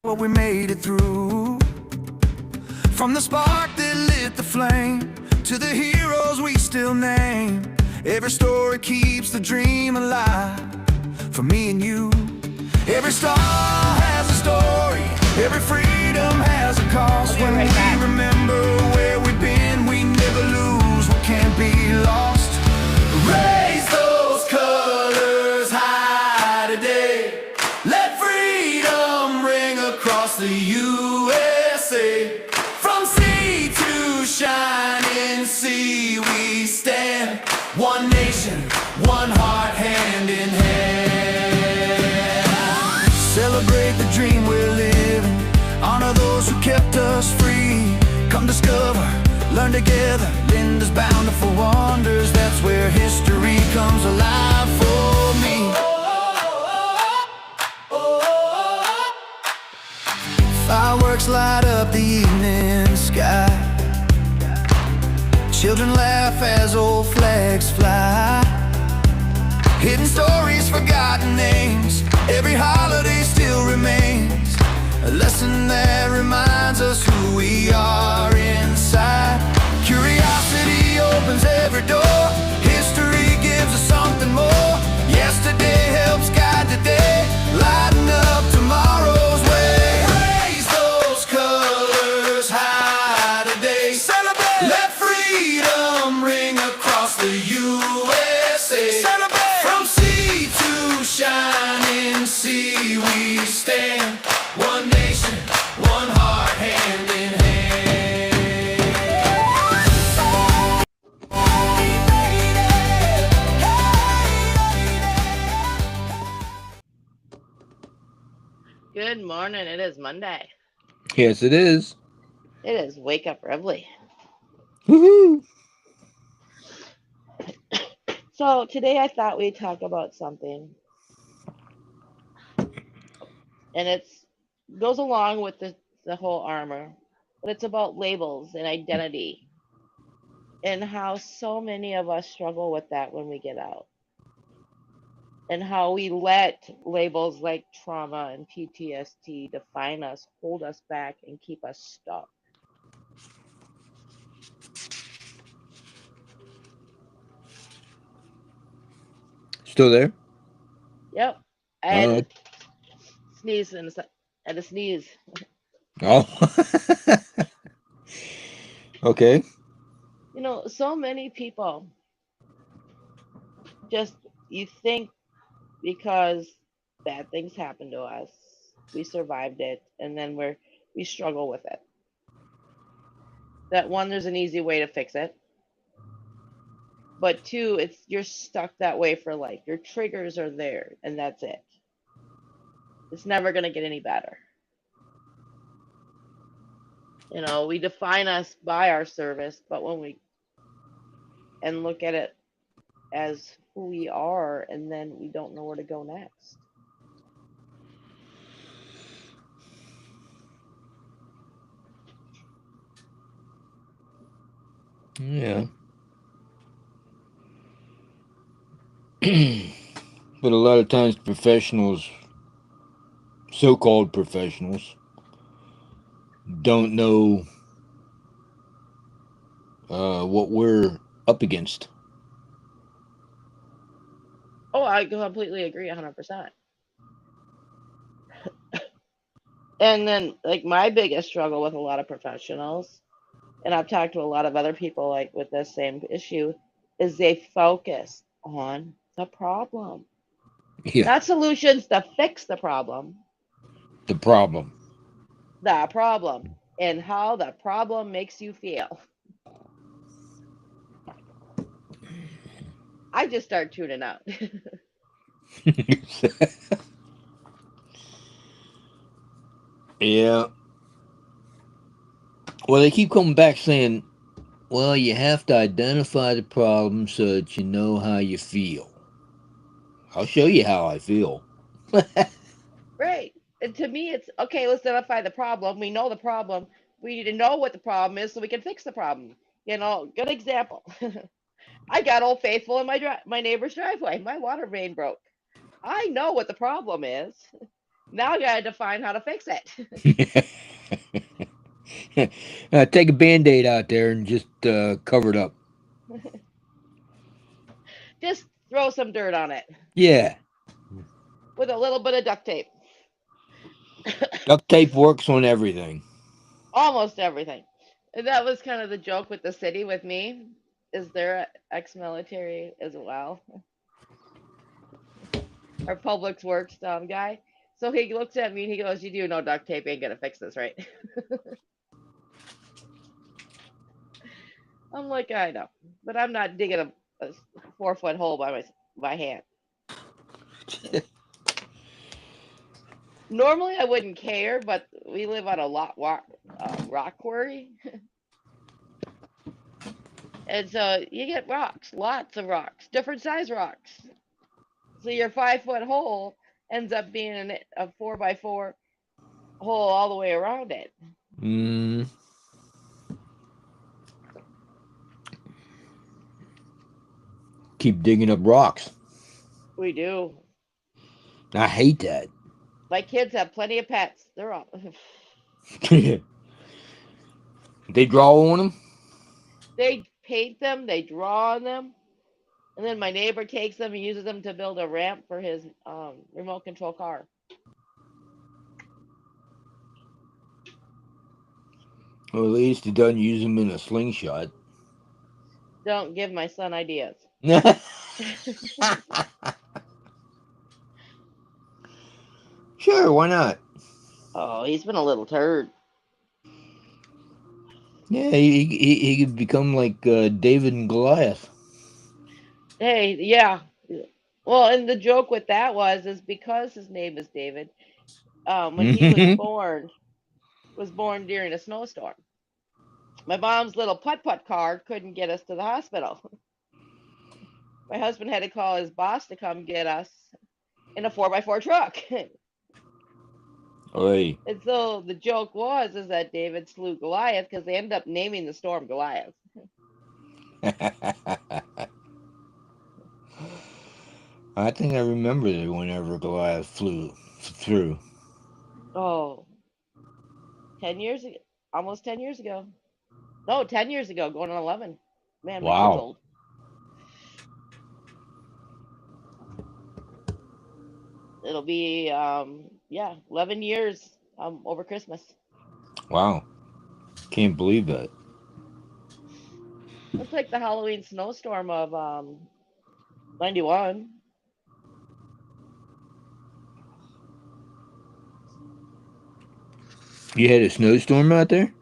Well, we made it through. From the spark that lit the flame to the heroes we still name. Every story keeps the dream alive for me and you. Every star has a story. Every freedom has a cost. When we remember where we've been, we never lose what can't be lost. Raise those colors high today. Let freedom ring across the USA. From sea to shining sea we stand. One nation, one heart, hand in hand. Celebrate the dream we're living. Honor those who kept us free. Come discover, learn together. Linda's Bountiful Wonders. That's where history comes alive for me. Fireworks light up the evening sky. Children laugh as old flags fly. Hidden stories, forgotten names. Every holiday still remains a lesson that reminds us who we are inside. Curiosity opens every door. History gives us something more. Yesterday helps guide today, lighten up tomorrow's way. Raise those colors high today. Celebrate. Let freedom ring across the USA. Celebrate. From sea to shining sea we stand. One nation, one heart, hand in Good morning. It is Monday. Yes, it is. It is Wake Up Revly. Woohoo! So today I thought we'd talk about something, and it's goes along with the whole armor, but it's about labels and identity, and how so many of us struggle with that when we get out, and how we let labels like trauma and PTSD define us, hold us back, and keep us stuck. Still there? Yep. I had Uh, to sneeze and a sneeze. oh. Okay. So many people just you think because bad things happen to us, we survived it, and then we struggle with it. That one, there's an easy way to fix it, but two, it's you're stuck that way for life. Your triggers are there, and that's it. It's never gonna get any better. We define us by our service, but when we and look at it as who we are, and then we don't know where to go next. Yeah. But a lot of times, professionals, so called professionals, don't know what we're up against. Oh, I completely agree 100%. And then, like, my biggest struggle with a lot of professionals, and I've talked to a lot of other people like with this same issue, is they focus on the problem, Yeah. not solutions to fix The problem. the problem, and how the problem makes you feel. I just start tuning out. Yeah. Well, they keep coming back saying, well, you have to identify the problem so that you know how you feel. I'll show you how I feel. Right. And to me, it's okay, let's identify the problem. We know the problem. We need to know what the problem is so we can fix the problem. Good example. I got Old Faithful in my neighbor's driveway. My water main broke. I know what the problem is. Now I gotta define how to fix it. Take a band-aid out there and just cover it up. Just throw some dirt on it Yeah, with a little bit of duct tape. duct tape works on everything. Almost everything. And that was kind of the joke with the city with me. Is they're ex-military as well. Our public works guy. So he looks at me and he goes, "You do know duct tape ain't gonna fix this, right?" I'm like, "I know, but I'm not digging a 4 foot hole by hand." Normally I wouldn't care, but we live on a rock quarry, and so you get rocks, lots of rocks, different size rocks. So your 5 foot hole ends up being a 4 by 4 hole all the way around it. Mm, keep digging up rocks. We do. I hate that. My kids have plenty of pets. They're all They draw on them. they paint them, they draw on them, and then my neighbor takes them and uses them to build a ramp for his remote control car. Or at least he doesn't use them in a slingshot. Don't give my son ideas. Sure, why not? Oh, he's been a little turd. Yeah, he could become like David and Goliath. Hey, yeah. Well, and the joke with that is because his name is David. When he was born during a snowstorm. My mom's little putt putt car couldn't get us to the hospital. My husband had to call his boss to come get us in a 4 by 4 truck. Oi. And so the joke is that David slew Goliath because they ended up naming the storm Goliath. I think I remember that whenever Goliath flew through. Oh, 10 years ago, almost 10 years ago. No, 10 years ago, going on 11. Man, my kid's Wow. old. It'll be, yeah, 11 years over Christmas. Wow. Can't believe that. It's like the Halloween snowstorm of 91. You had a snowstorm out there?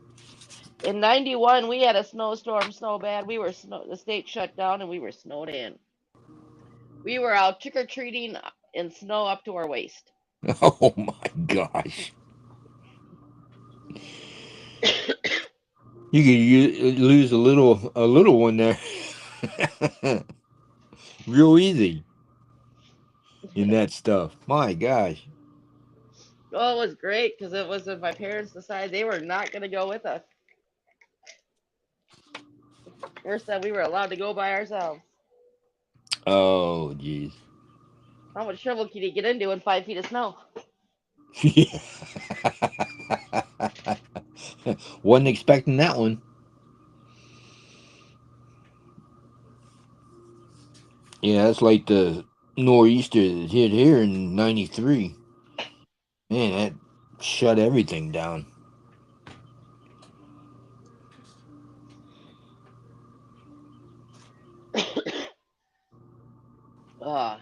In 91, we had a snowstorm so bad the state shut down and we were snowed in. We were out trick or treating in snow up to our waist. Oh my gosh. You could lose a little one there. Real easy in that stuff. My gosh. Oh, it was great because it was when my parents decided they were not going to go with us. First time we were allowed to go by ourselves. Oh jeez. How much trouble can you get into in 5 feet of snow? Wasn't expecting that one. Yeah, that's like the nor'easter that hit here in '93. Man, that shut everything down.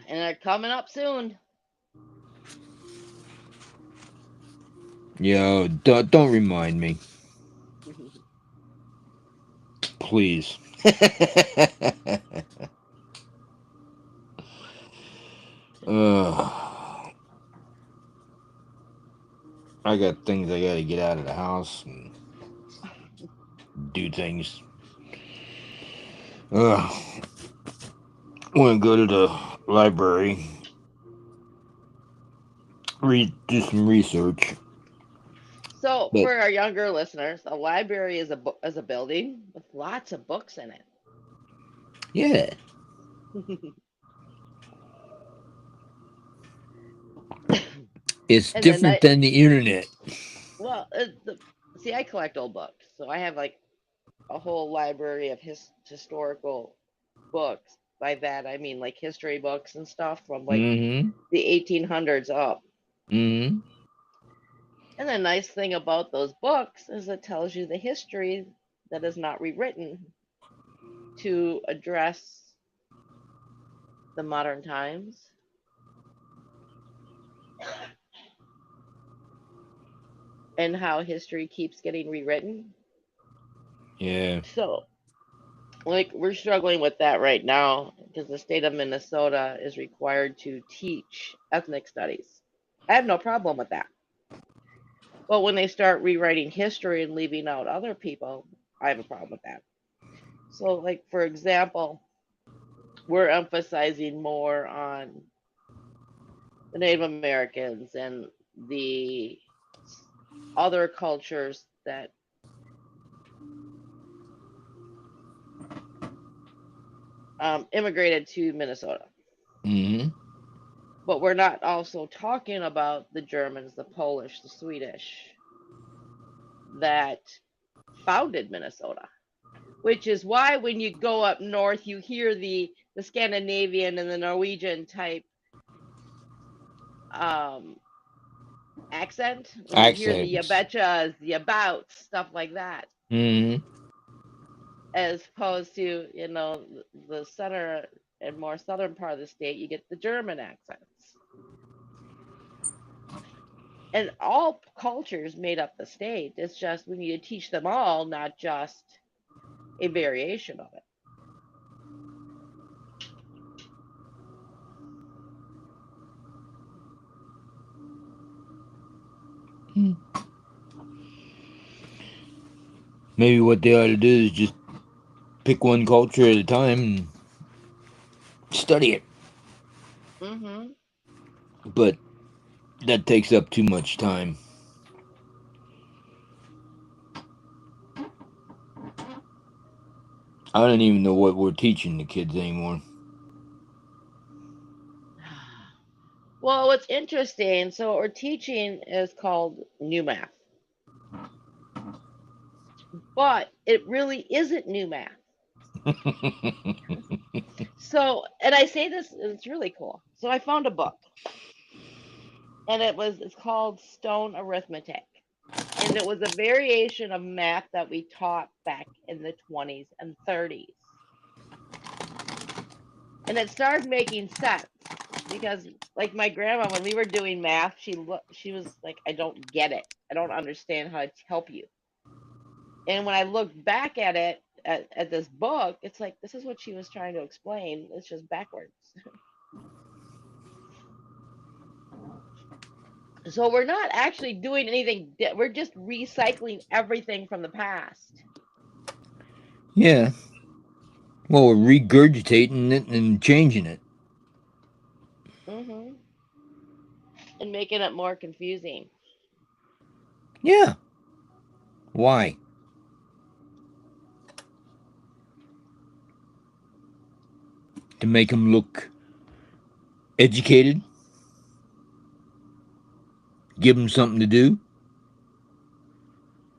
And they're coming up soon. Yo, don't remind me, please. I got things I gotta get out of the house and do things. Want to go to the library, do some research. So, But for our younger listeners, a library is a building with lots of books in yeah, it. It's And then different than the internet. well, see, I collect old books, so I have like a whole library of historical books. By that, I mean like history books and stuff from like Mm-hmm. the 1800s up. Mm-hmm. And the nice thing about those books is it tells you the history that is not rewritten to address the modern times and how history keeps getting rewritten. Yeah. So, like, we're struggling with that right now because the state of Minnesota is required to teach ethnic studies. I have no problem with that. But when they start rewriting history and leaving out other people, I have a problem with that. So, like, for example, we're emphasizing more on the Native Americans and the other cultures that immigrated to Minnesota. Mm-hmm. But we're not also talking about the Germans, the Polish, the Swedish that founded Minnesota, which is why when you go up north, you hear the Scandinavian and the Norwegian type um, accent. When you hear the Accents. yabechas, the abouts, stuff like that, Mm-hmm. as opposed to the center and more southern part of the state, you get the German accents. And all cultures made up the state. It's just we need to teach them all, not just a variation of it. Maybe what they ought to do is just pick one culture at a time and study it. Mm-hmm. But that takes up too much time. I don't even know what we're teaching the kids anymore. Well, what's interesting, so what we're teaching is called new math, but it really isn't new math. So, and I say this, it's really cool. So I found a book, and it's called Stone Arithmetic, and it was a variation of math that we taught back in the 20s and 30s, and it started making sense because like my grandma when we were doing math she was like, I don't get it, I don't understand how to help you. And when I look back at it at this book, it's like this is what she was trying to explain, it's just backwards. So we're not actually doing anything we're just recycling everything from the past. Yeah. Well, we're regurgitating it and changing it. Hmm. And making it more confusing. Yeah. Why? To make them look educated? Give them something to do?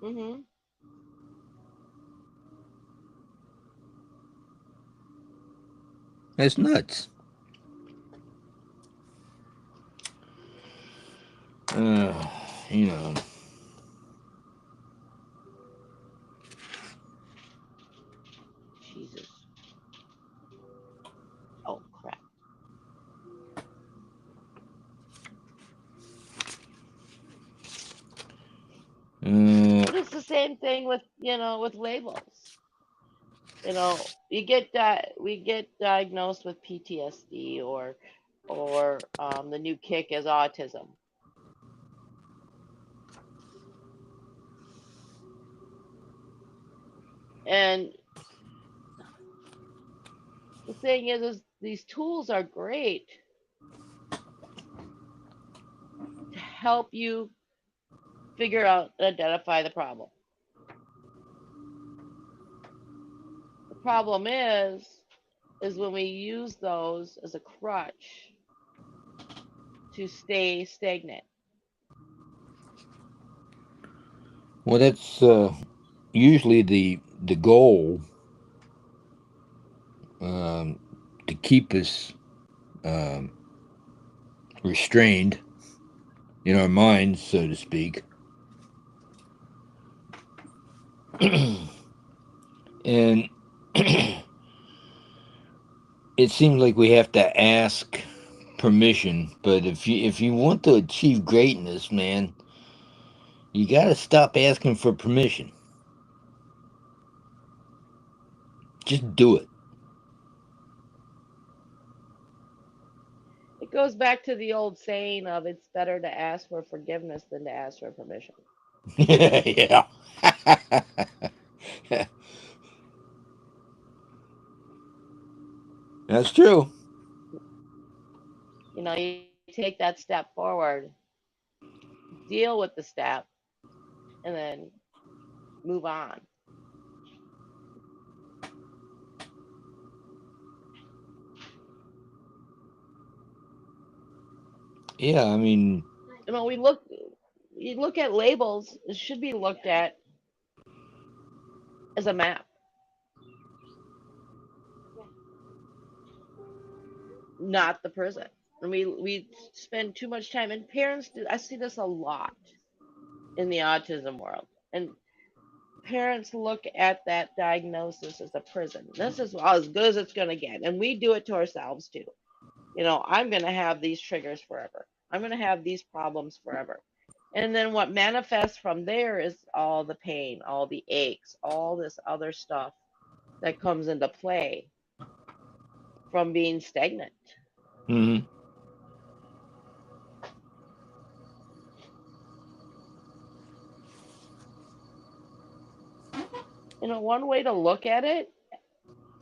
Hmm. That's nuts. Uh, you know. Jesus. Oh crap. Uh, But it's the same thing with with labels. We get diagnosed with PTSD or the new kick is autism. And the thing is these tools are great to help you figure out and identify the problem. The problem is when we use those as a crutch to stay stagnant. Well, that's usually the goal, um, to keep us um, restrained in our minds, so to speak. And it seems like we have to ask permission. But if you want to achieve greatness, man, you got to stop asking for permission. Just do it. It goes back to the old saying of it's better to ask for forgiveness than to ask for permission. Yeah. That's true. You take that step forward, deal with the step, and then move on. Yeah, I mean, We you look at labels, it should be looked at as a map, not the prison. And we spend too much time, and parents do. I see this a lot in the autism world, and parents look at that diagnosis as a prison. This is as good as it's going to get, and we do it to ourselves too. I'm going to have these triggers forever. I'm going to have these problems forever. And then what manifests from there is all the pain, all the aches, all this other stuff that comes into play from being stagnant. mhm. One way to look at it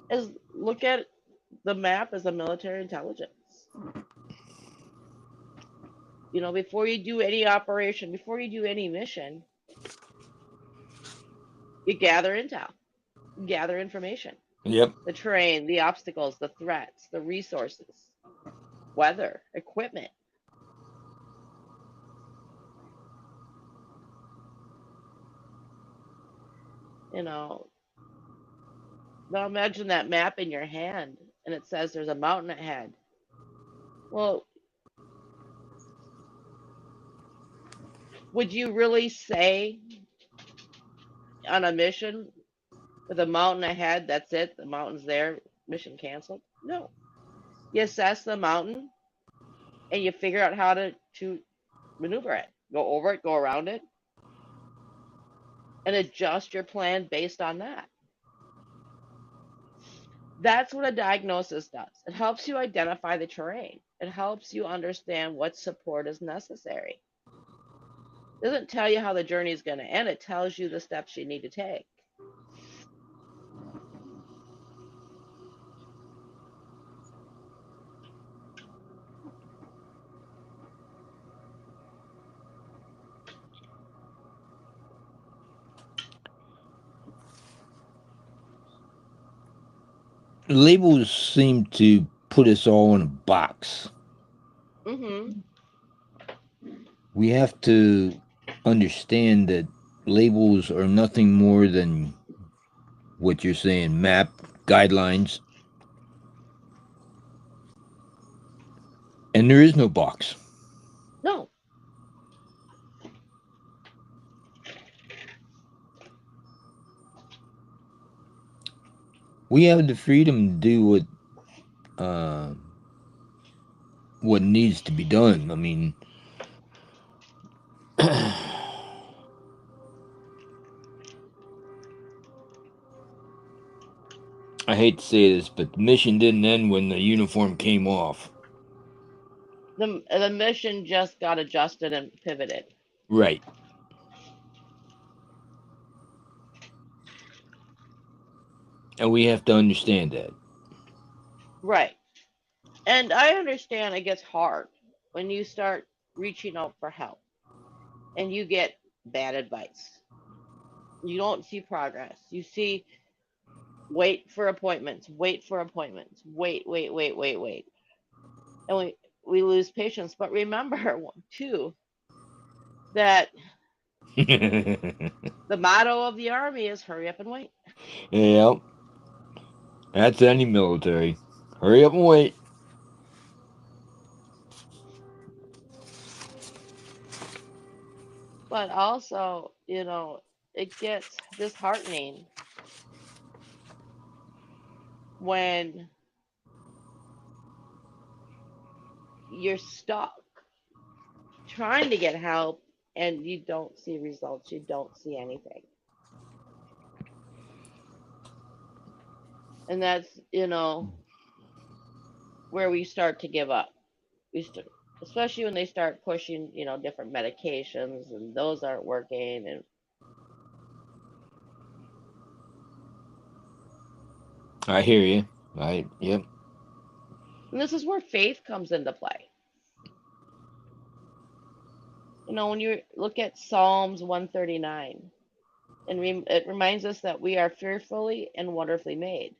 is look at the map as a military intelligence. Before you do any operation, before you do any mission, you gather intel, you gather information, Yep. the terrain, the obstacles, the threats, the resources, weather, equipment. You know, now imagine that map in your hand and it says there's a mountain ahead. Well, would you really say on a mission with a mountain ahead, that's it, the mountain's there, mission canceled? No. You assess the mountain and you figure out how to maneuver it, go over it, go around it, and adjust your plan based on that. That's what a diagnosis does. It helps you identify the terrain. It helps you understand what support is necessary. It doesn't tell you how the journey is going to end. It tells you the steps you need to take. Labels seem to put us all in a box. Mm-hmm. We have to understand that labels are nothing more than what you're saying, map, guidelines, and there is no box. No. We have the freedom to do uh, what needs to be done. I mean, I hate to say this, but the mission didn't end when the uniform came off. The mission just got adjusted and pivoted. Right. And we have to understand that. Right. And I understand it gets hard when you start reaching out for help and you get bad advice. You don't see progress. You see wait for appointments, wait for appointments, wait. And we lose patience. But remember too that The motto of the Army is hurry up and wait. Yep. That's any military. Hurry up and wait. But also, it gets disheartening when you're stuck trying to get help and you don't see results, you don't see anything. And that's, where we start to give up. We start, especially when they start pushing, different medications and those aren't working. I hear you. Yep. And this is where faith comes into play. When you look at Psalms 139, and it reminds us that we are fearfully and wonderfully made.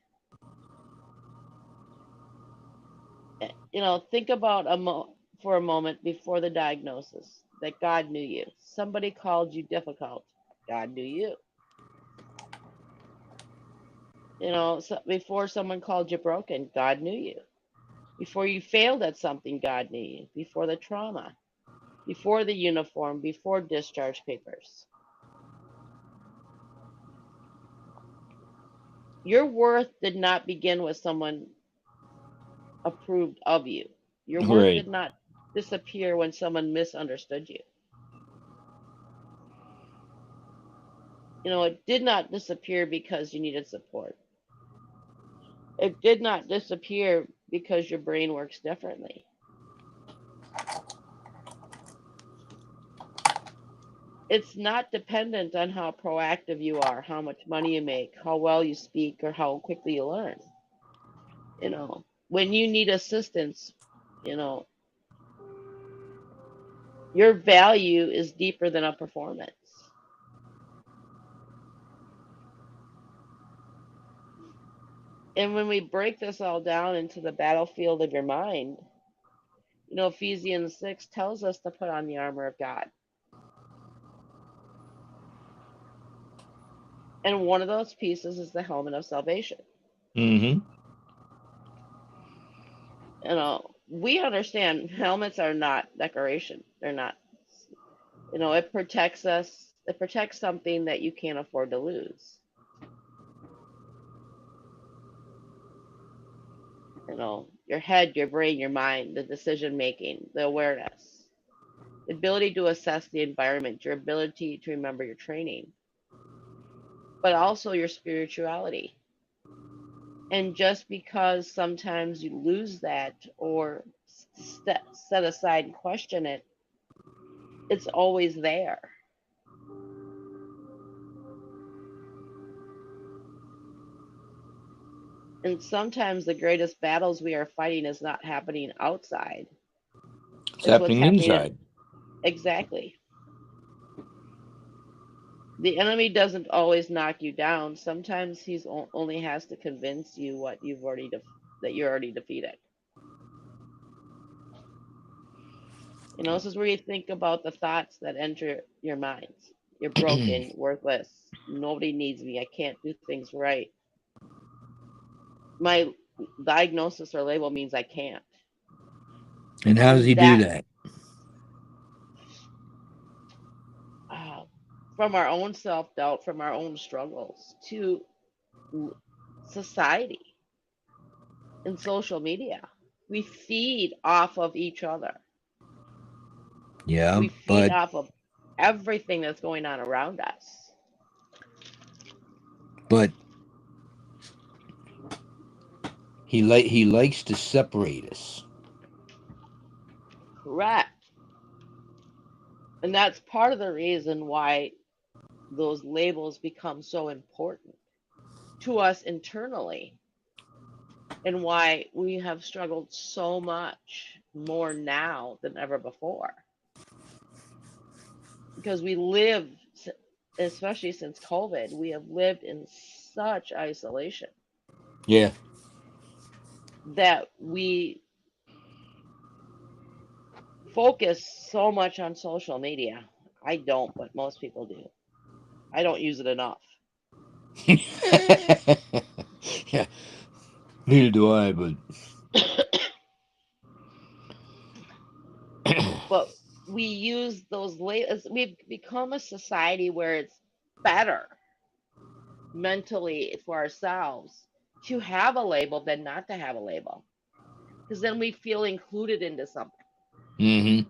Think about for a moment before the diagnosis that God knew you. Somebody called you difficult. God knew you. So before someone called you broken, God knew you. Before you failed at something, God knew you. Before the trauma, before the uniform, before discharge papers. Your worth did not begin with someone approved of you. Your worth Right. did not disappear when someone misunderstood you. It did not disappear because you needed support. It did not disappear because your brain works differently. It's not dependent on how proactive you are, how much money you make, how well you speak, or how quickly you learn. When you need assistance, you know, your value is deeper than a performance. And when we break this all down into the battlefield of your mind, Ephesians 6 tells us to put on the armor of God. And one of those pieces is the helmet of salvation. Mm-hmm. We understand helmets are not decoration. They're not, it protects us. It protects something that you can't afford to lose. Your head, your brain, your mind, the decision making, the awareness, the ability to assess the environment, your ability to remember your training, but also your spirituality. And just because sometimes you lose that or set aside and question it, it's always there. And sometimes the greatest battles we are fighting is not happening outside. It's It's what's happening happening inside. exactly. The enemy doesn't always knock you down. Sometimes he's only has to convince you that you're already defeated. This is where you think about the thoughts that enter your minds. You're broken, worthless. Nobody needs me. I can't do things right. My diagnosis or label means I can't. And how does he And do that, that? from our own self doubt, from our own struggles to society and social media, we feed off of each other. Yeah, We feed but off of everything that's going on around us. but he likes to separate us. Correct. And that's part of the reason why those labels become so important to us internally and why we have struggled so much more now than ever before. Because we live, especially since COVID, we have lived in such isolation Yeah. that we focus so much on social media. I don't, but most people do. I don't use it enough. Yeah, neither do I, but But we use those labels. We've become a society where it's better mentally for ourselves to have a label than not to have a label. Because then we feel included into something. hmm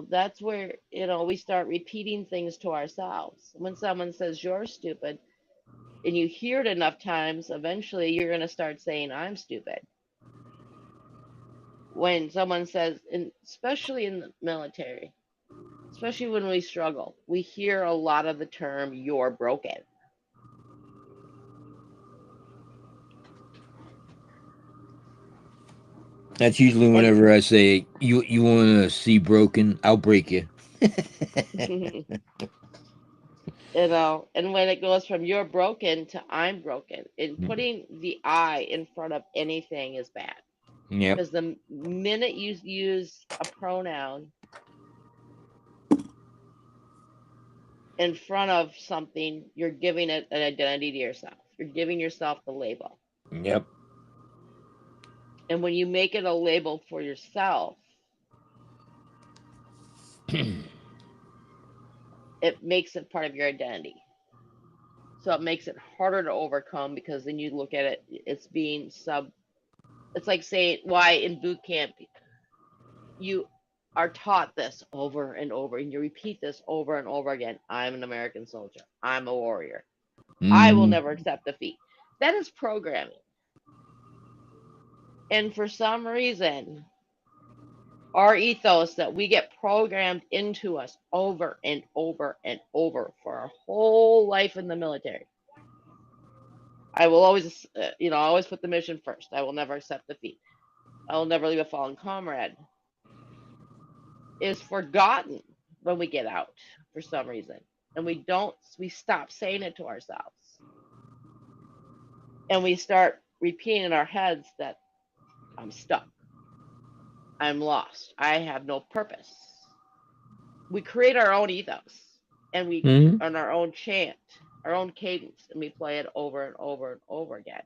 That's where, we start repeating things to ourselves. When someone says you're stupid and you hear it enough times, eventually you're going to start saying, I'm stupid. When someone says, and especially in the military, especially when we struggle, we hear a lot of the term, you're broken. that's usually And, whenever I say you want to see broken, I'll break you. and when it goes from you're broken to I'm broken, and putting the I in front of anything is bad. Yep. Because the minute you use a pronoun in front of something, you're giving it an identity to yourself. You're giving yourself the label. Yep. And when you make it a label for yourself, it makes it part of your identity. So it makes it harder to overcome, because then you look at it, it's being it's like saying why in boot camp you are taught this over and over, and you repeat this over and over again. I'm an American soldier. I'm a warrior. I will hmm never accept defeat. That is programming. And for some reason, our ethos that we get programmed into us over and over and over for our whole life in the military. I will always, always put the mission first. I will never accept defeat. I will never leave a fallen comrade. Is forgotten when we get out for some reason. And we stop saying it to ourselves. And we start repeating in our heads that I'm stuck. I'm lost. I have no purpose. We create our own ethos, and we hmm on our own chant, our own cadence, and we play it over and over and over again.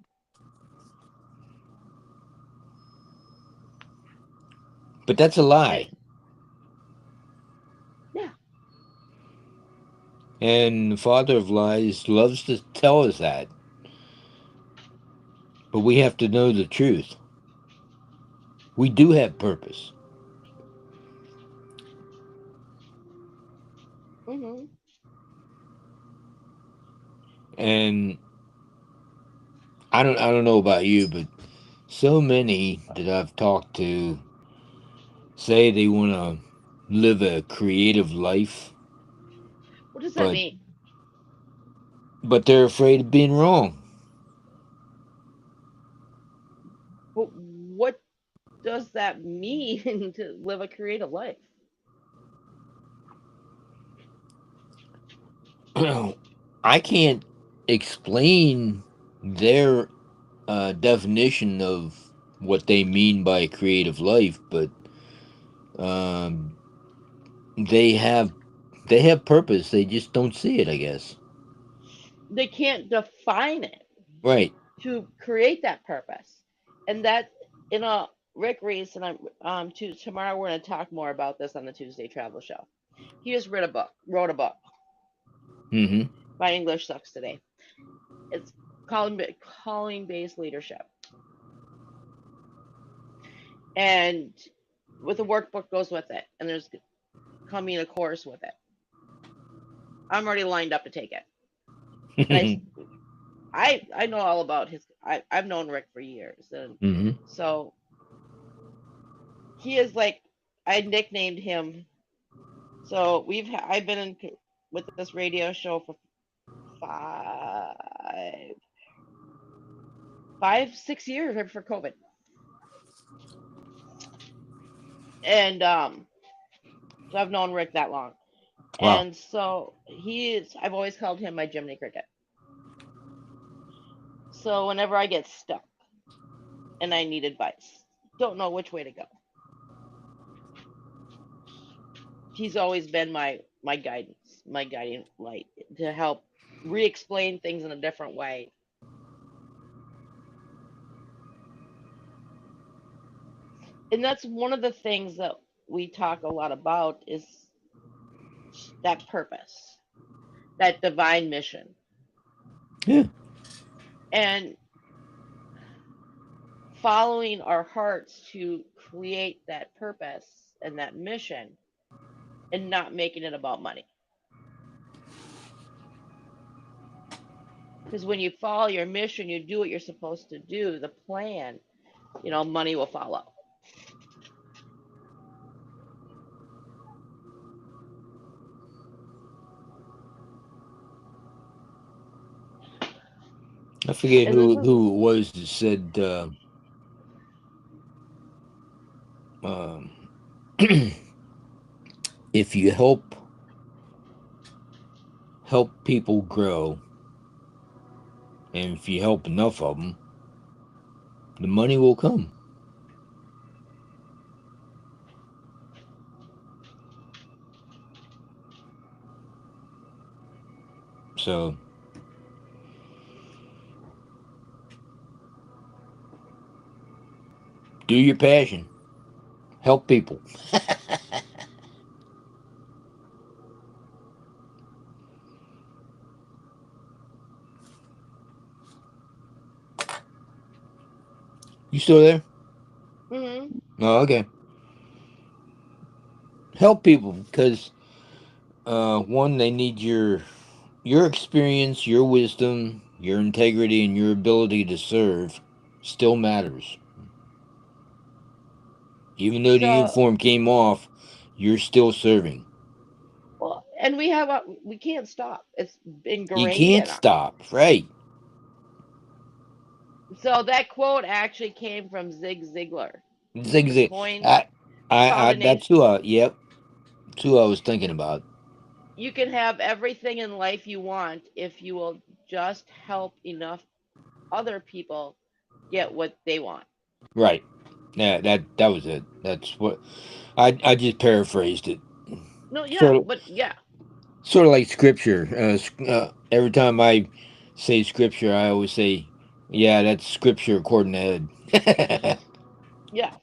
But that's a And lie. yeah, And the father of lies loves to tell us that. But we have to know the truth. We do have purpose. hmm And I don't know about you, but so many that I've talked to say they want to live a creative life, what does that but mean? they're afraid of being wrong. But what does that mean to live a creative life? I can't explain their definition of what they mean by creative life, but um, they have purpose. They just don't see it, I guess. They can't define it Right. to create that purpose. And that, Rick Reese, and tomorrow we're going to talk more about this on the Tuesday Travel Show. He just wrote a book Mm-hmm. by English Sucks Today. It's calling based leadership, and with a workbook goes with it, and there's coming a course with it. I'm already lined up to take it, and I know all about his. I've known Rick for years, and mm-hmm. so he is like, I nicknamed him. So I've been in with this radio show for five, 6 years right before COVID, and so I've known Rick that long. Wow. And so I've always called him my Jiminy Cricket. So whenever I get stuck and I need advice, don't know which way to go. He's always been my guidance, my guiding light to help re-explain things in a different way. And that's one of the things that we talk a lot about is that purpose, that divine mission. Yeah. And following our hearts to create that purpose and that mission and not making it about money. Because when you follow your mission, you do what you're supposed to do, the plan, money will follow. I forget And this is, who it was that said, um, if you help people grow, and if you help enough of them, the money will come. So do your passion. Help people. You still there? mhm. Oh, okay. Help people because one, they need your experience, your wisdom, your integrity, and your ability to serve still matters. Even though the So, uniform came off, you're still serving. well, and we can't stop. It's You ingrained can't in us. stop, right? So that quote actually came from Zig Ziglar, Zig the Zig. coin That's combination. who yep, that's who I was thinking about. You can have everything in life you want if you will just help enough other people get what they want. Right. Yeah, that was it. That's what I just paraphrased it. No, yeah, Sort of but yeah, sort of like scripture. Every time I say scripture, I always say, "Yeah, that's scripture according to Ed." yeah.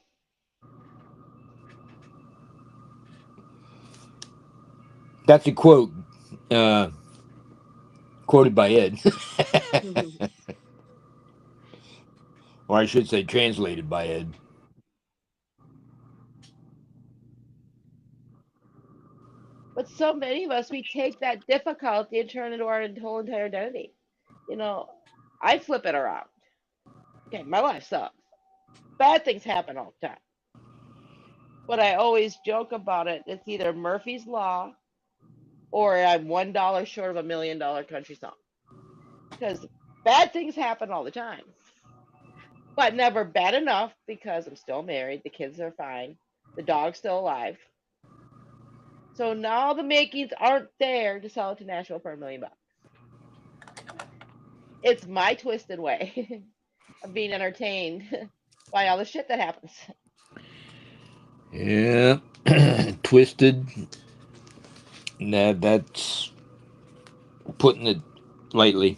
That's a quote, uh, quoted by Ed, or I should say, translated by Ed. But so many of us, we take that difficulty and turn it into our whole entire identity. You know, I flip it around. Okay, my life sucks. Bad things happen all the time. But I always joke about it. It's either Murphy's Law or I'm $1 short of $1 million country song. Because bad things happen all the time, but never bad enough because I'm still married. The kids are fine. The dog's still alive. So now the makings aren't there to sell it to Nashville for $1 million. It's my twisted way of being entertained by all the shit that happens. Yeah, twisted. That's putting it lightly.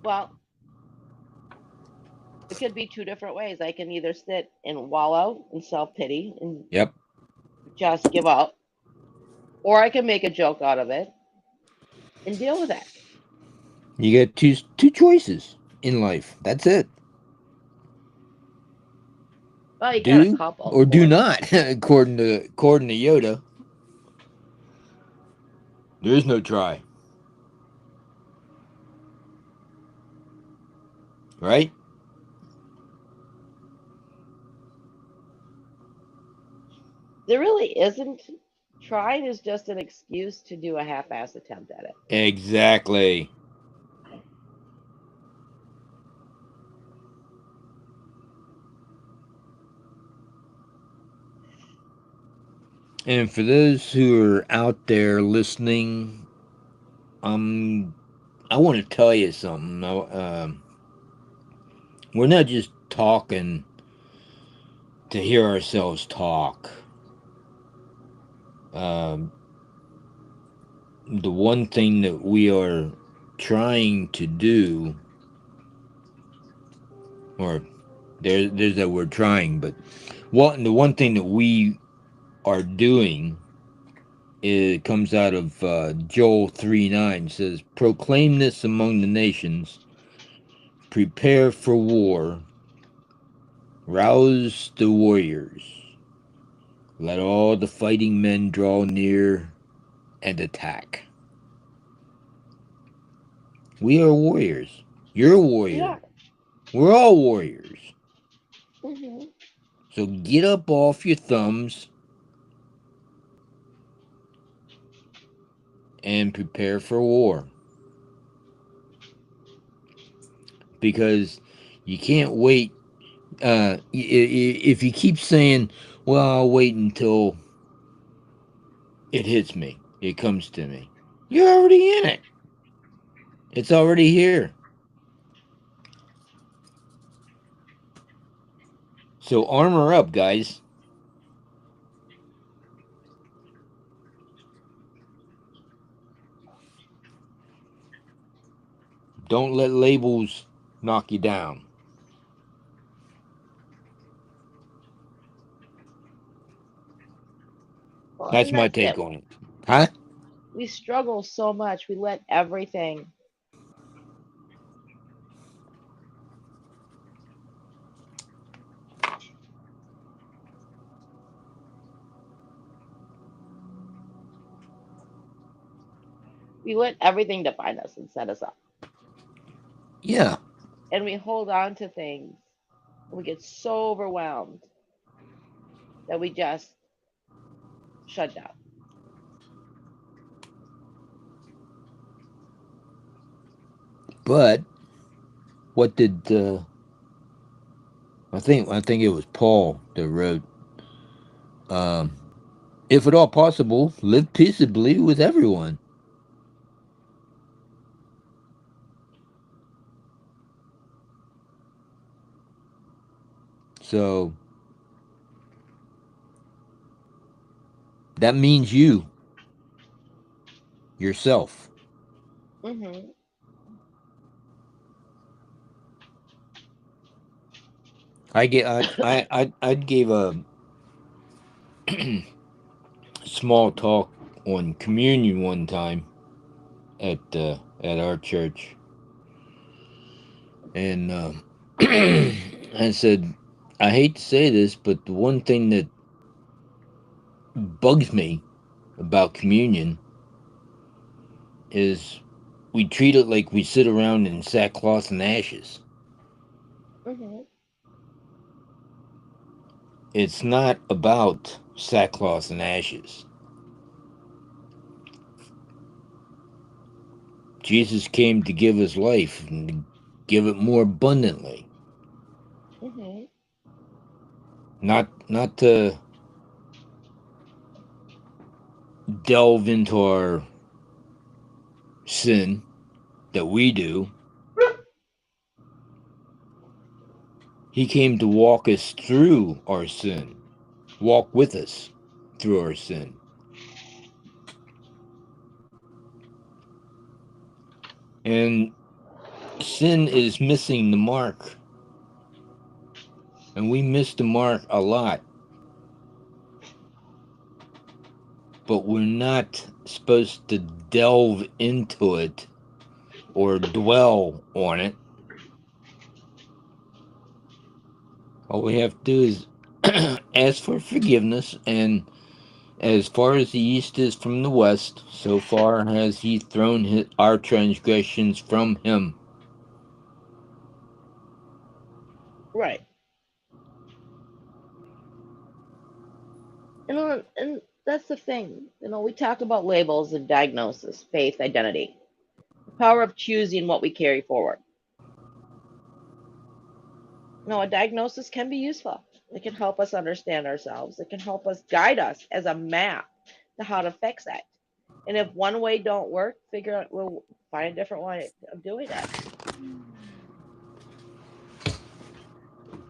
Well, it could be two different ways. I can either sit and wallow in self pity and Yep. just give up, or I can make a joke out of it and deal with that. You get two choices in life. That's it. Well, you got a Do couple, or do more than not, according to Yoda. There is no try, right? there really isn't. Trying is just an excuse to do a half-assed attempt at it. Exactly. And for those who are out there listening, I'm I want to tell you something. We're not just talking to hear ourselves talk. Um, the one thing that we are trying to do, or there's that word trying, but the one thing that we are doing, it comes out of Joel 3:9, says, "Proclaim this among the nations, prepare for war, rouse the warriors, let all the fighting men draw near and attack." We are warriors. You're a warrior. Yeah. We're all warriors. Hmm. So get up off your thumbs and prepare for war. Because you can't wait. If you keep saying, well, I'll wait until it hits me, it comes to me, you're already in it. It's already here. So armor up, guys. Don't let labels knock you down. Well, That's and my that's it. take on it. Huh? We struggle so much. We let everything. We let everything define us and set us up. Yeah. And we hold on to things. And we get so overwhelmed that we just shut down. But what did I think it was Paul that wrote, um, if at all possible, live peaceably with everyone. So that means yourself. Hmm. I gave a small talk on communion one time at our church, and I said, I hate to say this, but the one thing that bugs me about communion is we treat it like we sit around in sackcloth and ashes. Hmm. It's not about sackcloth and ashes. Jesus came to give us life and to give it more abundantly. Hmm. Not to delve into our sin that we do. He came to walk us through our sin, walk with us through our sin. And sin is missing the mark. And we miss the mark a lot. But we're not supposed to delve into it or dwell on it. All we have to do is ask for forgiveness, and as far as the east is from the west, so far has he thrown our transgressions from him. Right. And that's the thing. We talk about labels and diagnosis, faith, identity, the power of choosing what we carry forward. A diagnosis can be useful. It can help us understand ourselves. It can help us guide us as a map to how to fix it. And if one way don't work, find a different way of doing it.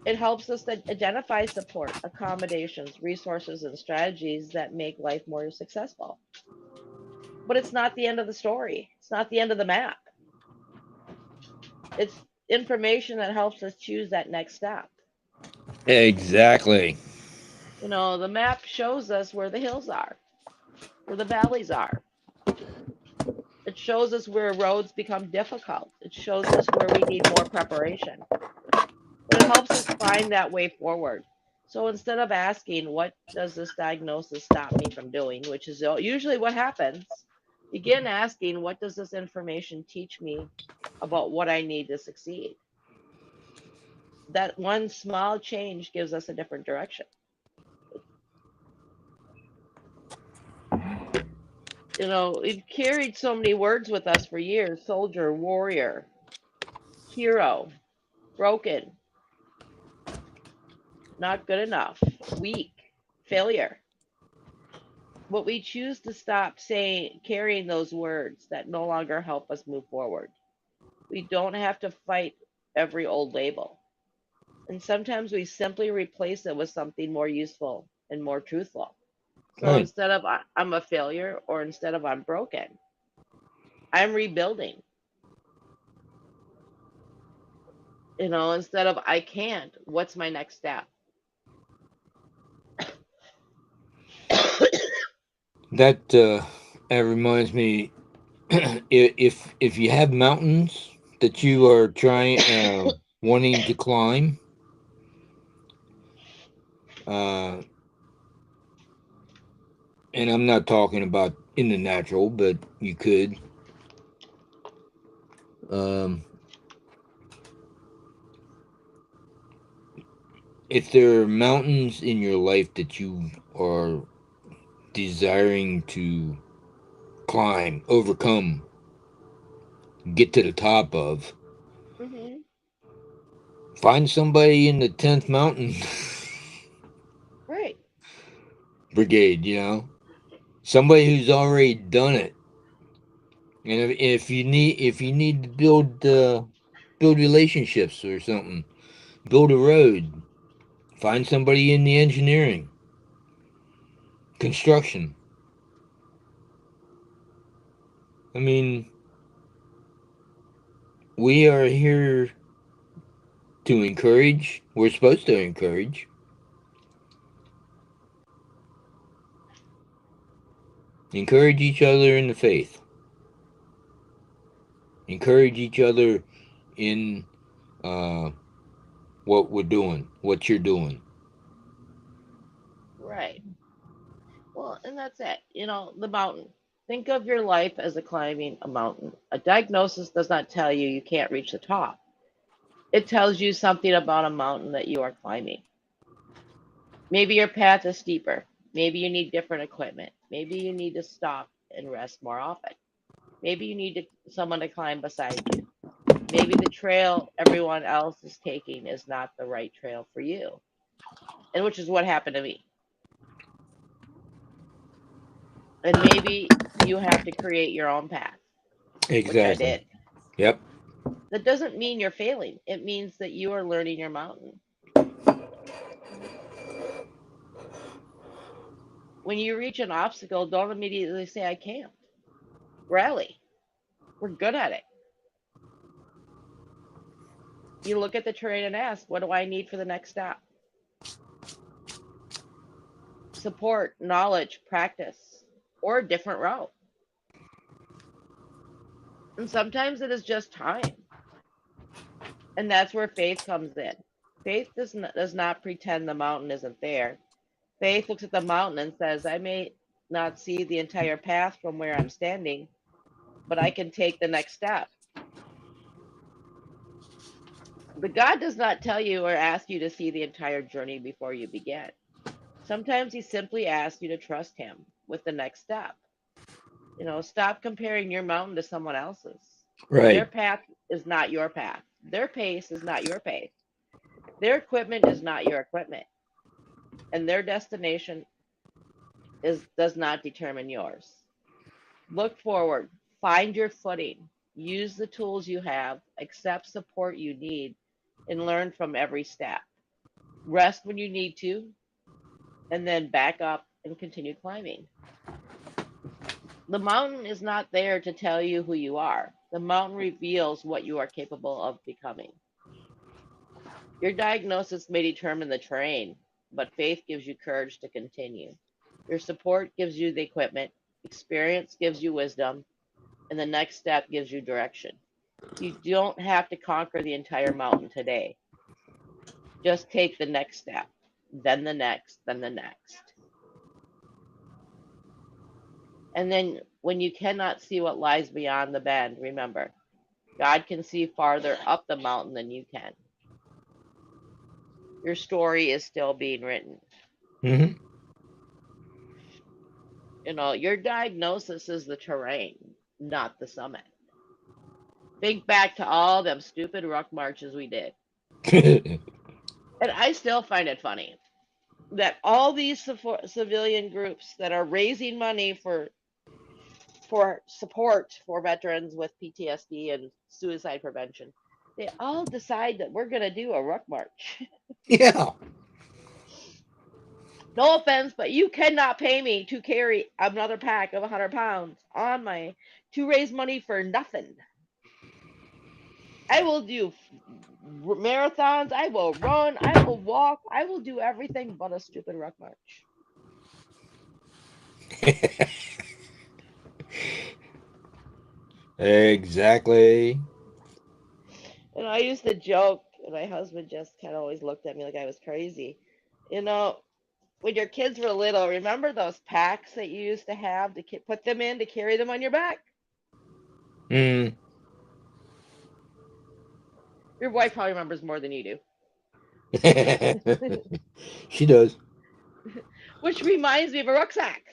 It helps us to identify support, accommodations, resources, and strategies that make life more successful. But it's not the end of the story. It's not the end of the map. It's information that helps us choose that next step. Exactly. The map shows us where the hills are, where the valleys are. It shows us where roads become difficult. It shows us where we need more preparation. But it helps us find that way forward. So instead of asking, what does this diagnosis stop me from doing, which is usually what happens, begin asking, what does this information teach me about what I need to succeed? That one small change gives us a different direction. We've carried so many words with us for years: soldier, warrior, hero, broken, not good enough, weak, failure. But we choose to stop saying, carrying those words that no longer help us move forward. We don't have to fight every old label. And sometimes we simply replace it with something more useful and more truthful. So Right. instead of I'm a failure, or instead of I'm broken, I'm rebuilding. Instead of I can't, what's my next step? That reminds me, if you have mountains that you are trying wanting to climb, uh, and I'm not talking about in the natural, but you could. Um, if there are mountains in your life that you are desiring to climb, overcome, get to the top of, Hmm. find somebody in the 10th mountain Right. brigade, somebody who's already done it. And if you need to build relationships or something, build a road, find somebody in the engineering, construction. I mean, we are here to encourage. We're supposed to encourage each other in the faith, encourage each other in uh, what we're doing, what you're doing. Right. Well, and that's it. The mountain. Think of your life as a climbing a mountain. A diagnosis does not tell you you can't reach the top. It tells you something about a mountain that you are climbing. Maybe your path is steeper. Maybe you need different equipment. Maybe you need to stop and rest more often. Maybe you need someone to climb beside you. Maybe the trail everyone else is taking is not the right trail for you, and which is what happened to me. And maybe you have to create your own path, which I Exactly. did. Yep. That doesn't mean you're failing. It means that you are learning your mountain. When you reach an obstacle, don't immediately say, I can't. Rally. We're good at it. You look at the terrain and ask, what do I need for the next step? Support, knowledge, practice, or a different route. And sometimes it is just time. And that's where faith comes in. Faith does not pretend the mountain isn't there. Faith looks at the mountain and says, I may not see the entire path from where I'm standing, but I can take the next step. But God does not tell you or ask you to see the entire journey before you begin. Sometimes He simply asks you to trust Him with the next step. Stop comparing your mountain to someone else's. Their Right. path is not your path. Their pace is not your pace. Their equipment is not your equipment. And their destination does not determine yours. Look forward, find your footing, Use the tools you have, accept support you need, and learn from every step. Rest when you need to, and then back up and continue climbing. The mountain is not there to tell you who you are. The mountain reveals what you are capable of becoming. Your diagnosis may determine the terrain, but faith gives you courage to continue. Your support gives you the equipment, experience gives you wisdom, and the next step gives you direction. You don't have to conquer the entire mountain today. Just take the next step, then the next, then the next. And then when you cannot see what lies beyond the bend, remember, God can see farther up the mountain than you can. Your story is still being written. Mm-hmm. Your diagnosis is the terrain, not the summit. Think back to all them stupid ruck marches we did. And I still find it funny that all these civilian groups that are raising money for support for veterans with PTSD and suicide prevention, they all decide that we're going to do a ruck march. Yeah. No offense, but you cannot pay me to carry another pack of 100 pounds on my to raise money for nothing. I will do marathons. I will run. I will walk. I will do everything but a stupid ruck march. Exactly. And I used to joke, and my husband just kind of always looked at me like I was crazy. You know, when your kids were little, remember those packs that you used to have to put them in to carry them on your back? Mm. Your wife probably remembers more than you do. She does. Which reminds me of a rucksack.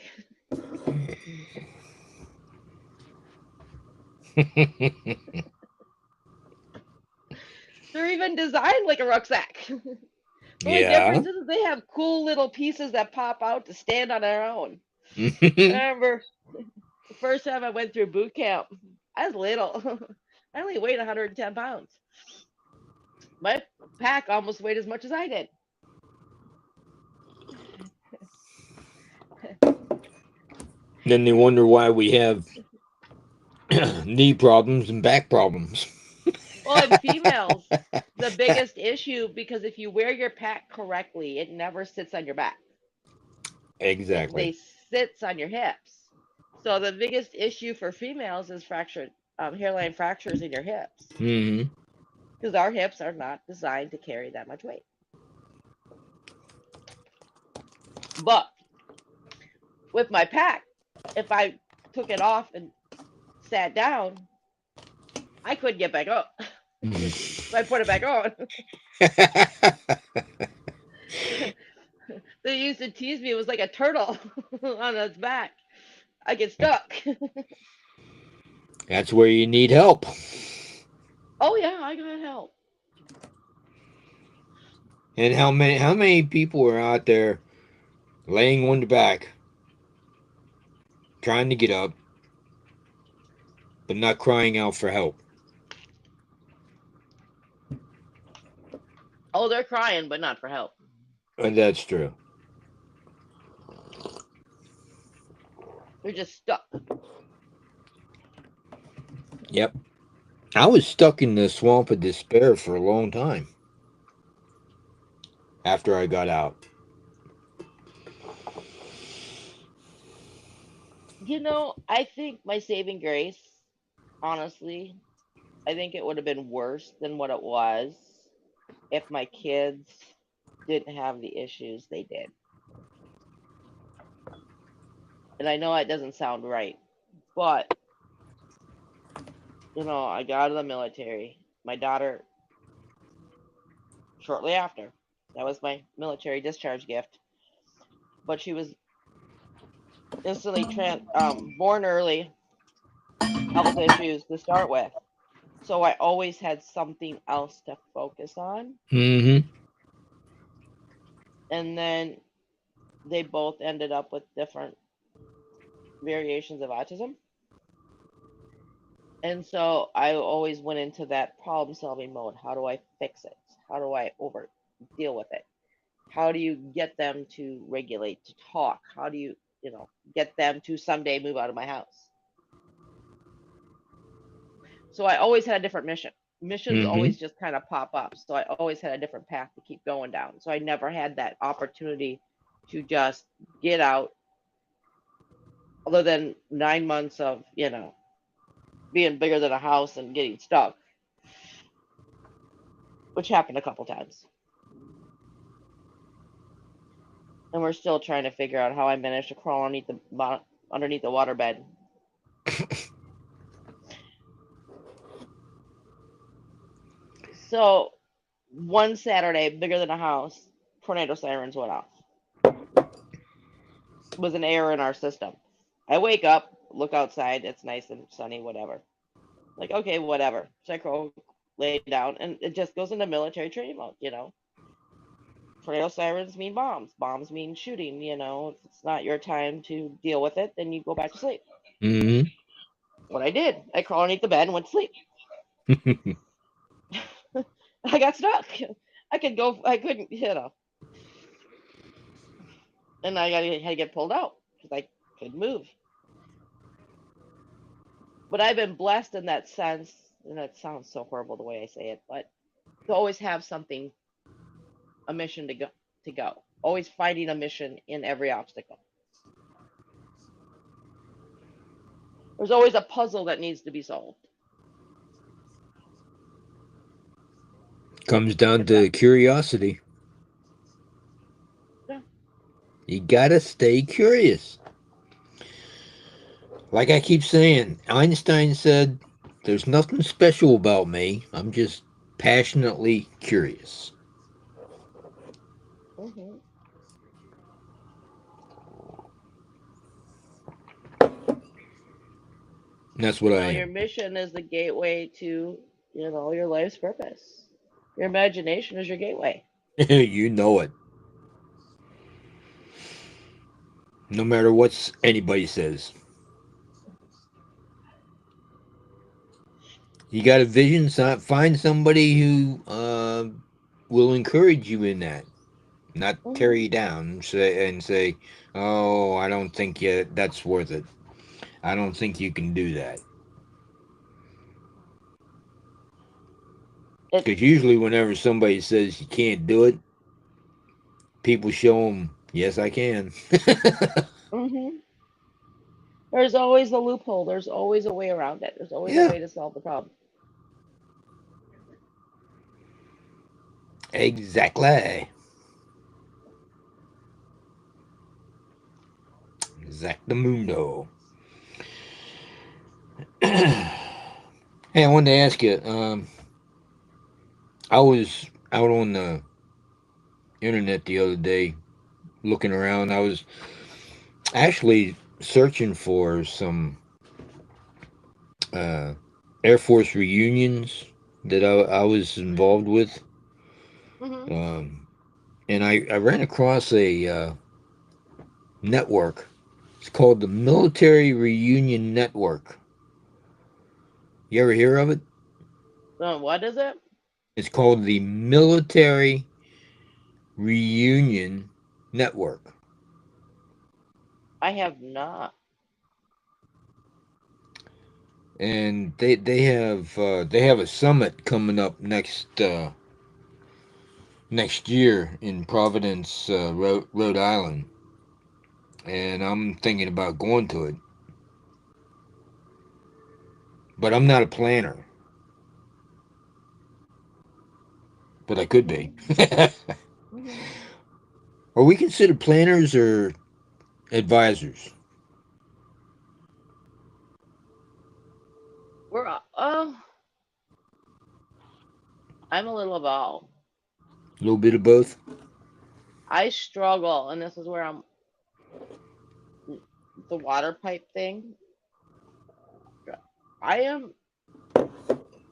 They're even designed like a rucksack. The only Yeah. difference is they have cool little pieces that pop out to stand on their own. I remember the first time I went through boot camp, I was little. I only weighed 110 pounds. My pack almost weighed as much as I did. Then they wonder why we have knee problems and back problems. Well, in females, the biggest issue, because if you wear your pack correctly, it never sits on your back. They Exactly. sits on your hips. So the biggest issue for females is fractured hairline fractures in your hips Mm-hmm. because our hips are not designed to carry that much weight. But with my pack, if I took it off and sat down, I couldn't get back up. So I put it back on. They used to tease me. It was like a turtle on its back. I get stuck. That's where you need help. Oh yeah, I got help. And how many people are out there laying on the back, trying to get up, but not crying out for help? Oh, they're crying, but not for help. And that's true. They're just stuck. Yep. I was stuck in the swamp of despair for a long time after I got out. I think my saving grace, honestly, I think it would have been worse than what it was if my kids didn't have the issues they did. And I know that doesn't sound right, but I got out of the military. My daughter, shortly after, that was my military discharge gift. But she was instantly born early, health issues to start with. So I always had something else to focus on. Mm-hmm. And then they both ended up with different variations of autism. And so I always went into that problem solving mode. How do I fix it? How do I over deal with it? How do you get them to regulate, to talk? How do you, get them to someday move out of my house? So I always had a different mission. Missions Mm-hmm. always just kind of pop up. So I always had a different path to keep going down. So I never had that opportunity to just get out, other than 9 months of, being bigger than a house and getting stuck, which happened a couple times. And we're still trying to figure out how I managed to crawl underneath the waterbed. So one Saturday, bigger than a house, tornado sirens went off. It was an error in our system. I wake up, look outside, it's nice and sunny, whatever. Like, okay, whatever. So I crawl, lay down, and it just goes into military training mode. Tornado sirens mean bombs. Bombs mean shooting. If it's not your time to deal with it, then you go back to sleep. Mm-hmm. What I did, I crawled underneath the bed and went to sleep. I got stuck. I couldn't, and had to get pulled out because I couldn't move. But I've been blessed in that sense, and that sounds so horrible the way I say it, but to always have something, a mission to go. Always finding a mission in every obstacle. There's always a puzzle that needs to be solved. Comes down It's a to curiosity. Yeah. You gotta stay curious. Like I keep saying, Einstein said, "There's nothing special about me. I'm just passionately curious." hmm And that's what I Your am. mission is the gateway to, your life's purpose. Your imagination is your gateway. You know it. No matter what anybody says. You got a vision, find somebody who will encourage you in that, not tear hmm you down and say, "Oh, I don't think that's worth it. I don't think you can do that." Because It's usually, whenever somebody says you can't do it, people show them, "Yes, I can." hmm There's always a loophole. There's always a way around it. There's always a Yeah, way to solve the problem. exactly. Exactamundo. Hey, I wanted to ask you. I was out on the internet the other day looking around. I was actually searching for some uh, Air Force reunions that I was involved with, hmm um, and I ran across a network. It's called the Military Reunion Network. You ever hear of it? So what is it? It's called the Military Reunion Network. I have not. And they have a summit coming up next year in Providence, Rhode Island, and I'm thinking about going to it. But I'm not a planner, but I could be. hmm hmm Are we considered planners or advisors? I'm a little of all. A little bit of both. I struggle, and this is where I'm the water pipe thing. I am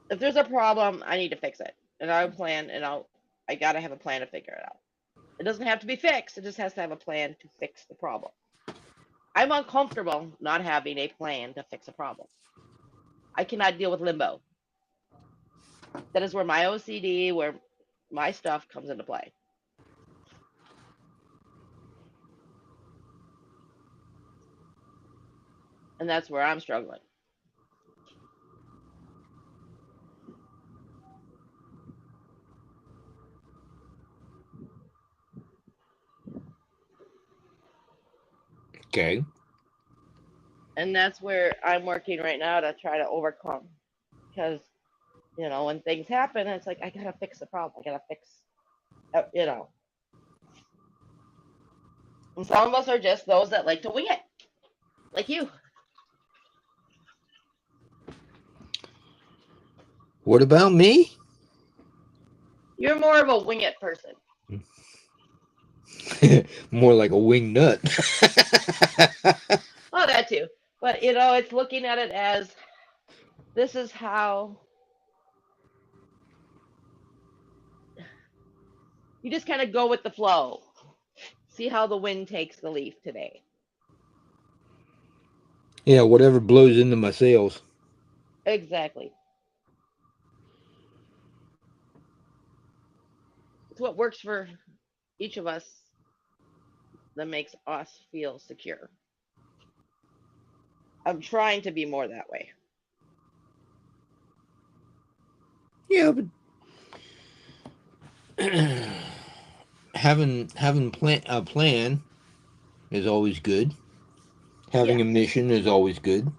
If there's a problem, I need to fix it. And I plan and I gotta have a plan to figure it out. It doesn't have to be fixed, it just has to have a plan to fix the problem. I'm uncomfortable not having a plan to fix a problem. I cannot deal with limbo. That is where my OCD, where my stuff comes into play. And that's where I'm struggling. Okay. And that's where I'm working right now to try to overcome. Because, when things happen, it's like, I got to fix the problem. I got to fix. And some of us are just those that like to wing it, like you. What about me? You're more of a wing it person. More like a wing nut. Oh, that too. But, it's looking at it as this is how you just kind of go with the flow. See how the wind takes the leaf today. Yeah, whatever blows into my sails. Exactly. It's what works for each of us that makes us feel secure. I'm trying to be more that way. Yeah, but having a plan is always good. Having a Yes. mission is always good.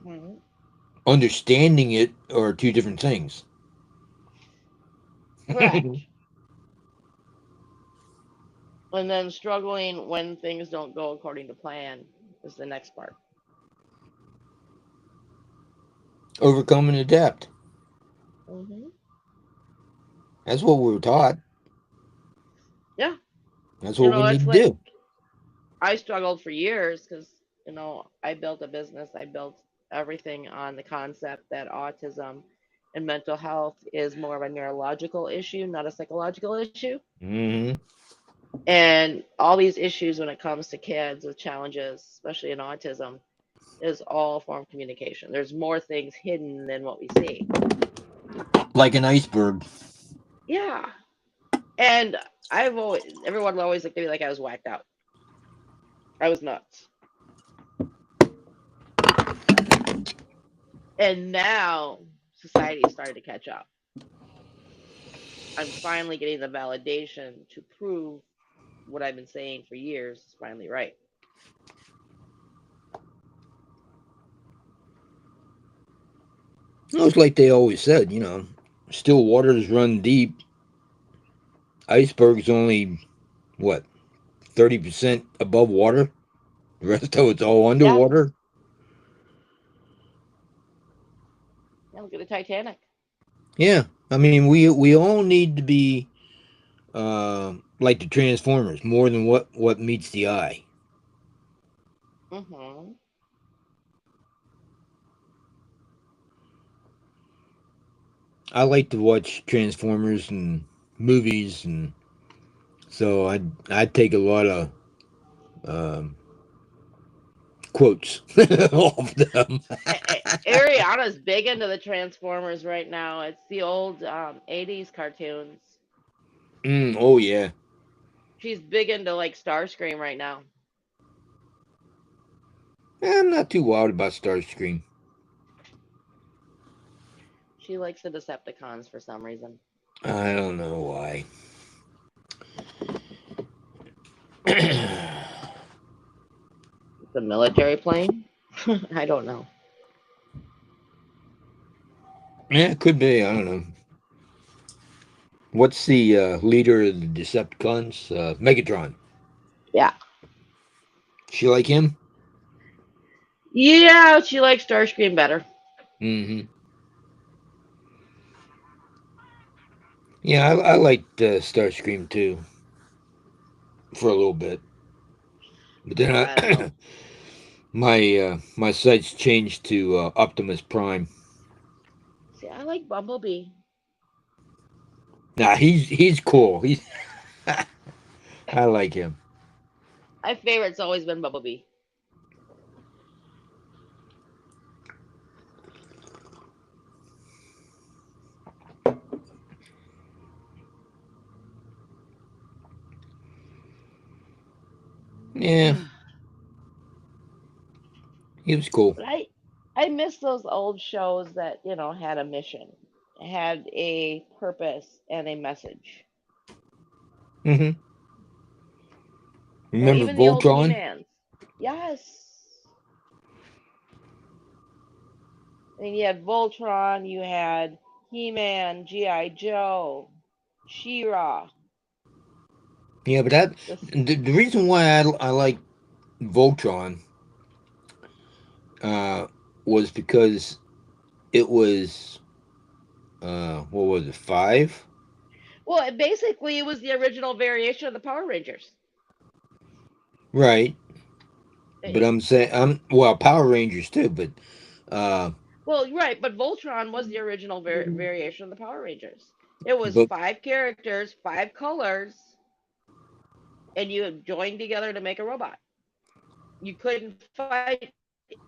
Hmm. Understanding it are two different things. Correct. And then struggling when things don't go according to plan is the next part. Overcome and adapt. Hmm. That's what we were taught. Yeah. That's what we It's need to like do. I struggled for years because, I built a business. I built everything on the concept that autism and mental health is more of a neurological issue, not a psychological issue. Hmm. And all these issues when it comes to kids with challenges, especially in autism, is all form communication. There's more things hidden than what we see. Like an iceberg. Yeah. And everyone always looked at me like I was whacked out. I was nuts. And now society is starting to catch up. I'm finally getting the validation to prove what I've been saying for years is finally right. It's like they always said, still waters run deep. Iceberg's only, what, 30% above water? The rest of it's all Yeah. underwater? Yeah, look at the Titanic. Yeah. I mean, we all need to be like the Transformers, more than what meets the eye. Hmm. I like to watch Transformers and movies, and so I'd take a lot of um, quotes off them. Ariana's big into the Transformers right now. It's the old 80s cartoons. Oh yeah. She's big into like Starscream right now. I'm not too wild about Starscream. She likes the Decepticons for some reason. I don't know why. The military plane? I don't know. Yeah, it could be. I don't know. What's the leader of the Decepticons? Megatron. Yeah. She like him? Yeah, she likes Starscream better. Mm-hmm. Yeah, I liked Starscream too for a little bit, but then I don't know. my sights changed to Optimus Prime. See, I like Bumblebee. Nah, he's cool. He's I like him. My favorite's always been Bumblebee. Yeah, he was cool. But I miss those old shows that, had a mission, had a purpose and a message. Hmm. Or Remember even the old Voltron? He-Mans. Yes. I mean, you had Voltron, you had He-Man, G.I. Joe, She-Ra. Yeah, but that This, the reason why I like Voltron uh, was because it was what was it, five? well, basically, it was the original variation of the Power Rangers. Right. But Eh, I'm saying well Power Rangers too, but uh, Well, right, but Voltron was the original variation of the Power Rangers. It was but 5 characters, 5 colors, and you joined together to make a robot. You couldn't fight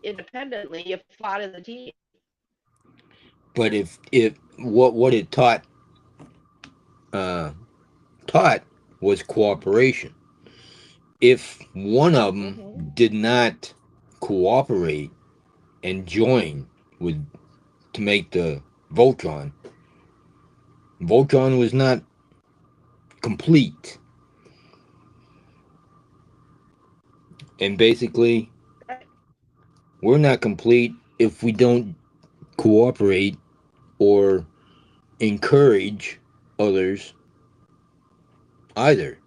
independently, you fought as a team. if what it uh, taught was cooperation. If one of Hmm. them did not cooperate and join with to make the Voltron, Voltron was not complete. And basically, we're not complete if we don't cooperate or encourage others either.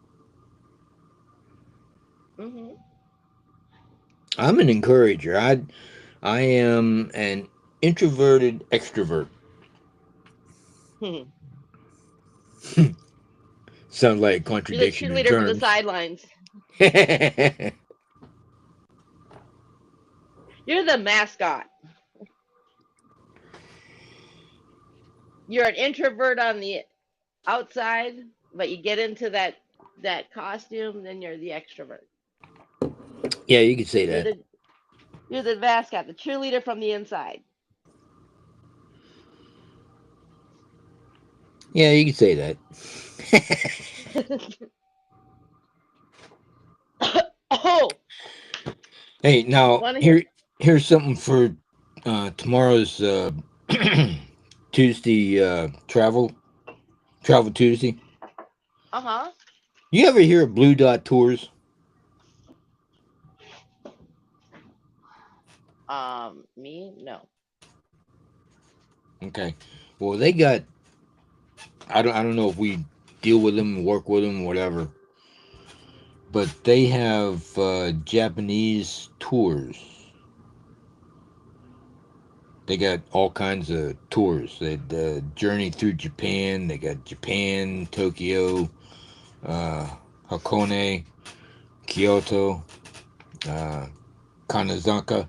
Hmm. I'm an encourager. I am an introverted extrovert. You're Sounds like a the contradiction in cheerleader for the terms. sidelines. You're the mascot. You're an introvert on the outside, but you get into that costume, then you're the extrovert. Yeah, you could say You're that. the you're the mascot, the cheerleader from the inside. Yeah, you could say that. Oh, Hey, now want to hear? here's something for tomorrow's Tuesday travel Tuesday. Uh huh. You ever hear of Blue Dot Tours? Me? No. Okay. Well, they got I don't know if we deal with them, work with them, whatever, but they have Japanese tours. They got all kinds of tours. They journey through Japan. They got Japan, Tokyo, uh, Hakone, Kyoto, uh, Kanazaka,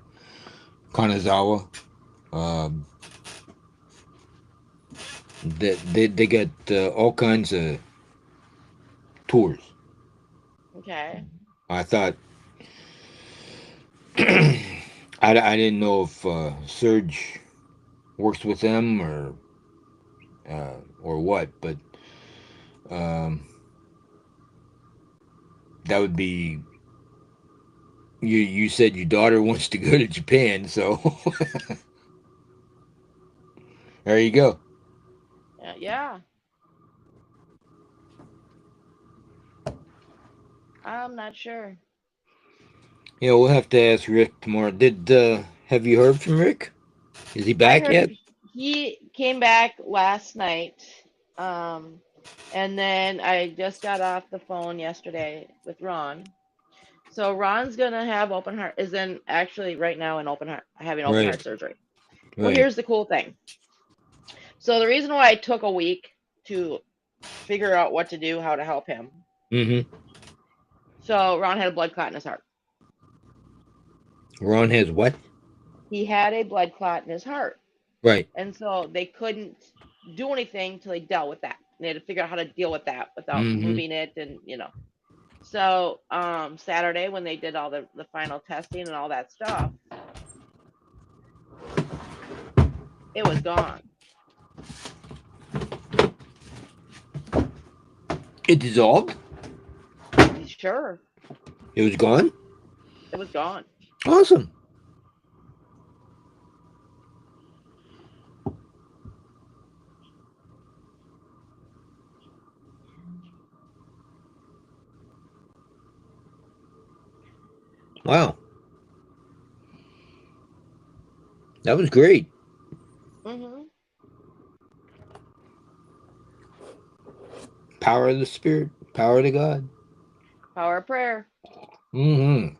Kanazawa. Um, they got all kinds of tours. Okay. I thought I didn't know if Surge works with them or what, but um, that would be you said your daughter wants to go to Japan, so there you go. Yeah. I'm not sure. Yeah, we'll have to ask Rick tomorrow. Did have you heard from Rick? Is he I back yet? heard he came back last night. Um, and then I just got off the phone yesterday with Ron. So Ron's gonna have open heart is in actually right now in open heart having open Right, heart surgery. Well, right. here's the cool thing. So the reason why I took a week to figure out what to do, how to help him. Mm-hmm. So Ron had a blood clot in his heart. Ron has what? He had a blood clot in his heart. Right. And so they couldn't do anything until they dealt with that. They had to figure out how to deal with that without Mm-hmm. moving it and. So Saturday when they did all the final testing and all that stuff, it was gone. It dissolved. Sure. It was gone? It was gone. Awesome. Wow. That was great. Hmm. Power of the Spirit, power of the God. Power of prayer. Mm-hmm.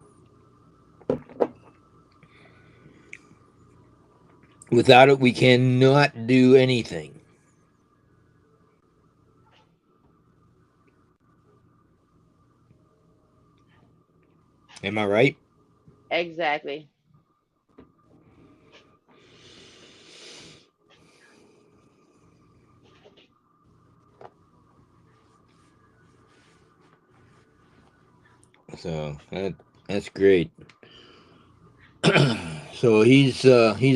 Without it, we cannot do anything. Am I right? Exactly. So that's great. So he's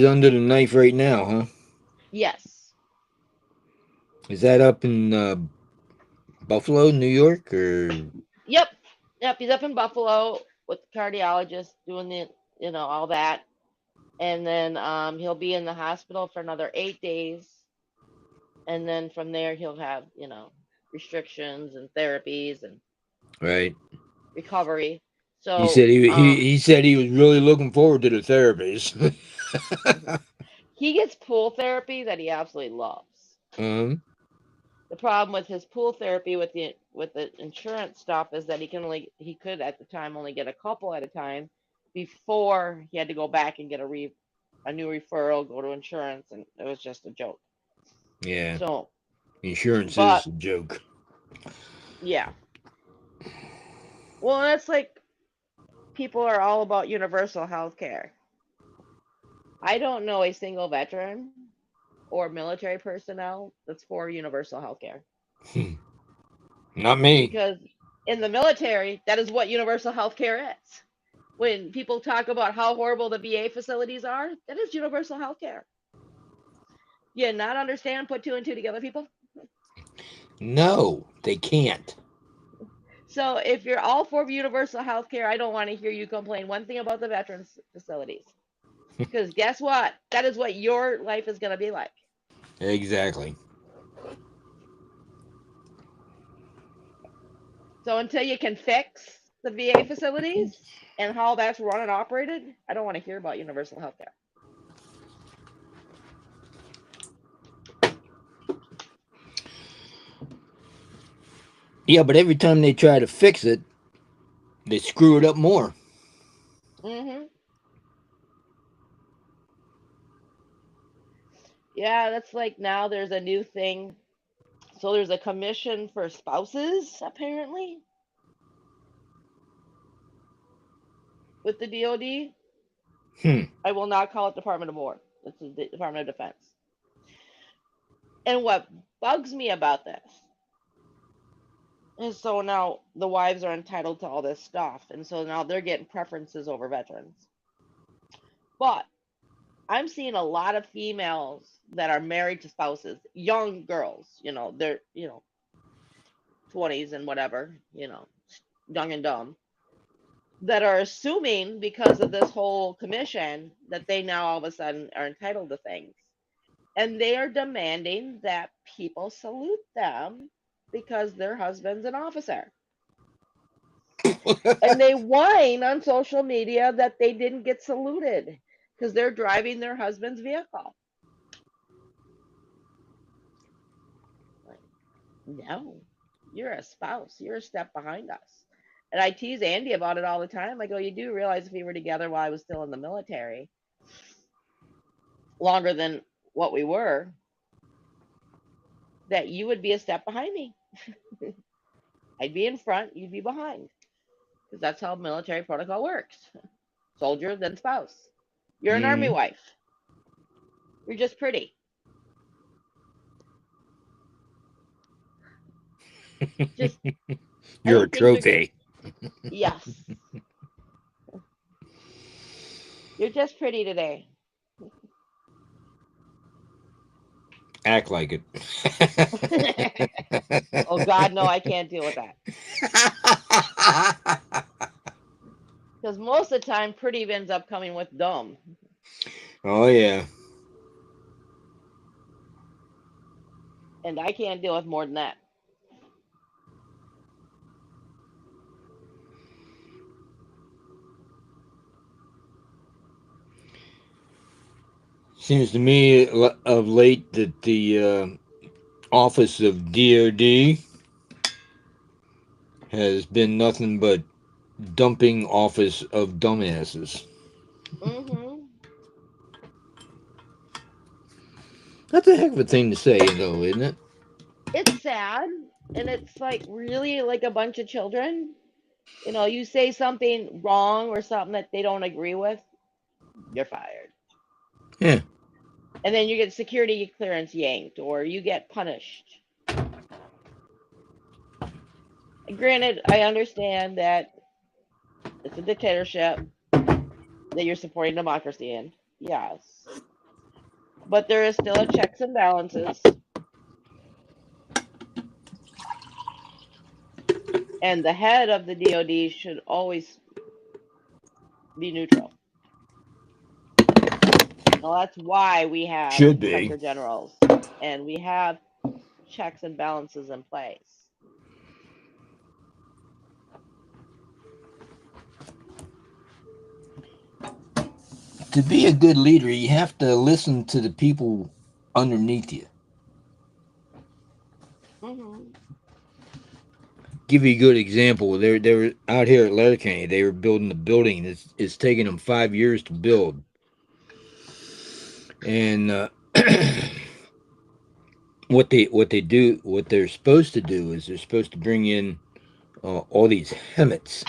under the knife right now, huh? Yes. Is that up in Buffalo, New York, or Yep. Yep. He's up in Buffalo with the cardiologist doing all that. And then he'll be in the hospital for another 8 days. And then from there, he'll have, restrictions and therapies and right? recovery. He So said he said he was really looking forward to the therapies. mhm. He gets pool therapy that he absolutely loves. um, The problem with his pool therapy with the insurance stuff is that he could at the time only get a couple at a time before he had to go back and get a new referral, go to insurance, and it was just a joke. yeah, So, insurance but is a joke. yeah. Well, that's like people are all about universal health care. I don't know a single veteran or military personnel that's for universal health care. Not me. Because in the military, that is what universal health care is. When people talk about how horrible the VA facilities are, that is universal health care. You not understand, put two and two together, people? No, they can't. So if you're all for universal health care, I don't want to hear you complain one thing about the veterans facilities. Because guess what? That is what your life is going to be like. Exactly. So until you can fix the VA facilities and how that's run and operated, I don't want to hear about universal health care. Yeah, but every time they try to fix it, they screw it up more. Hmm. Yeah, that's like now there's a new thing. So there's a commission for spouses, apparently, with the DoD. Hmm. I will not call it Department of War. It's the Department of Defense. And what bugs me about this is so now the wives are entitled to all this stuff, and so now they're getting preferences over veterans. But I'm seeing a lot of females that are married to spouses, young girls, they're, 20s and whatever, young and dumb, that are assuming because of this whole commission that they now all of a sudden are entitled to things. And they are demanding that people salute them because their husband's an officer. And they whine on social media that they didn't get saluted because they're driving their husband's vehicle. Like, no, you're a spouse. You're a step behind us. And I tease Andy about it all the time. I go, you do realize if we were together while I was still in the military, longer than what we were, that you would be a step behind me. I'd be in front, you'd be behind. Because that's how military protocol works. Soldier, then spouse. You're an army Mm. wife. You're just pretty. Just, I You're a think things are, trophy. yes. You're just pretty today. Act like it. Oh, God, no, I can't deal with that. Because most of the time, pretty ends up coming with dumb. Oh yeah. And I can't deal with more than that. Seems to me of late that the office of DOD has been nothing but dumping office of dumbasses. Hmm. That's a heck of a thing to say, though, isn't it? It's sad. And it's like really like a bunch of children. You know, you say something wrong or something that they don't agree with, you're fired. Yeah. And then you get security clearance yanked or you get punished. Granted, I understand that it's a dictatorship that you're supporting democracy in. Yes. But there is still a checks and balances. And the head of the DOD should always be neutral. Well, that's why we have Should be. inspector generals and we have checks and balances in place. To be a good leader, you have to listen to the people underneath you. Hmm. Give you a good example. They were out here at Letterkenny. They were building a building. It's taken them 5 years to build. And what they're supposed to do is they're supposed to bring in all these HEMTs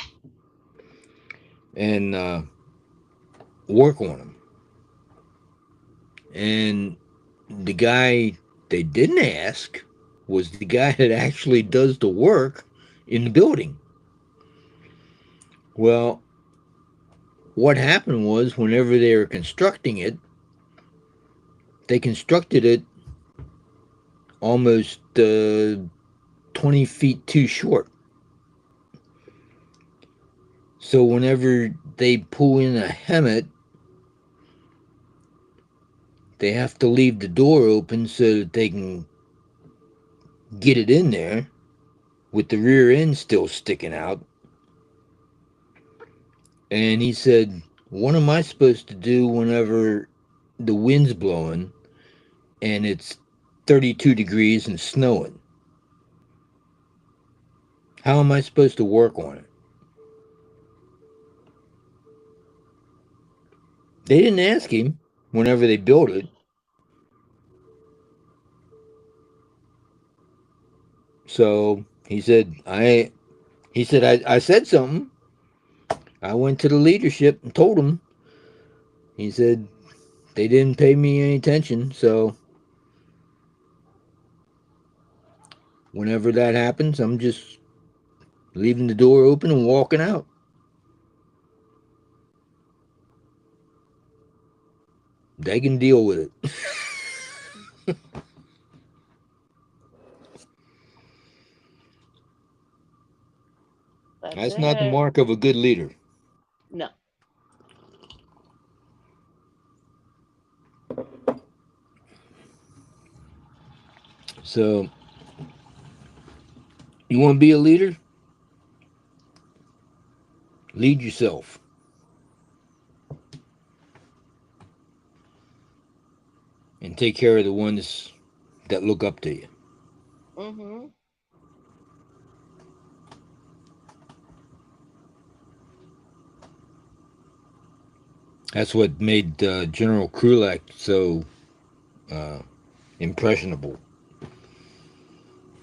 and work on them. And the guy they didn't ask was the guy that actually does the work in the building. Well, what happened was whenever they were constructing it, they constructed it almost 20 feet too short. So whenever they pull in a HEMT, they have to leave the door open so that they can get it in there with the rear end still sticking out. And he said, what am I supposed to do whenever the wind's blowing and it's 32 degrees and snowing? How am I supposed to work on it? They didn't ask him whenever they built it. So he said, I said something. I went to the leadership and told them. He said, they didn't pay me any attention. So whenever that happens, I'm just leaving the door open and walking out. They can deal with it. That's not the it. mark of a good leader. No. So, you want to be a leader? Lead yourself. And take care of the ones that look up to you. Hmm. That's what made General Krulak so impressionable.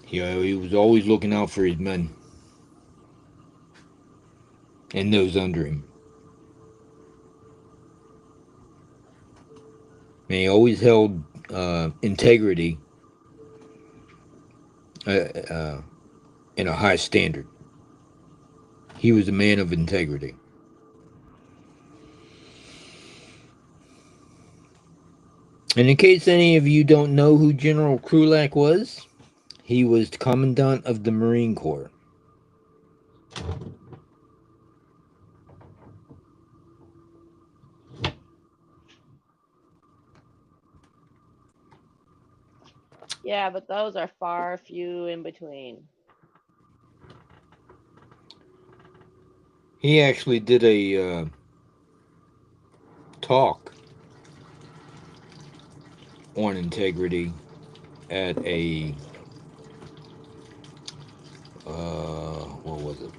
He was always looking out for his men and those under him. And he always held integrity in a high standard. He was a man of integrity. And in case any of you don't know who General Krulak was, he was the Commandant of the Marine Corps. Yeah, but those are far few in between. He actually did a talk on integrity at a what was it?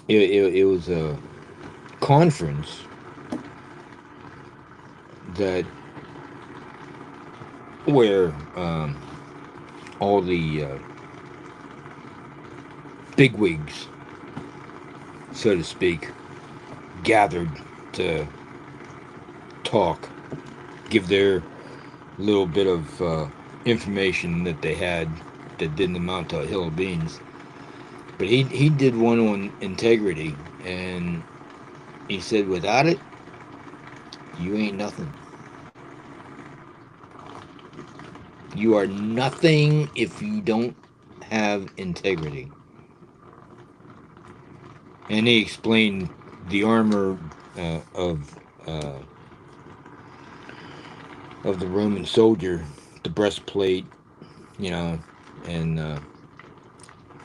It was a conference that where all the bigwigs, so to speak, gathered to talk, give their little bit of information that they had that didn't amount to a hill of beans. But he did one on integrity, and he said, without it, you ain't nothing. You are nothing if you don't have integrity. And he explained the armor uh, of uh, of the Roman soldier, the breastplate, you know, and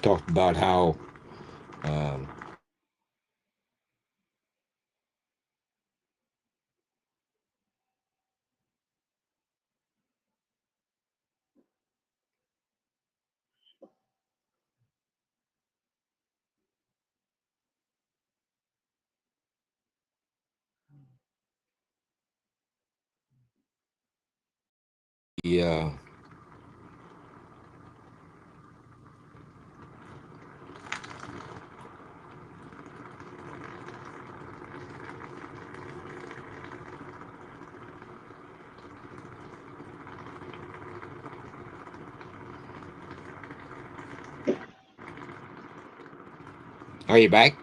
talked about how um, the are you back?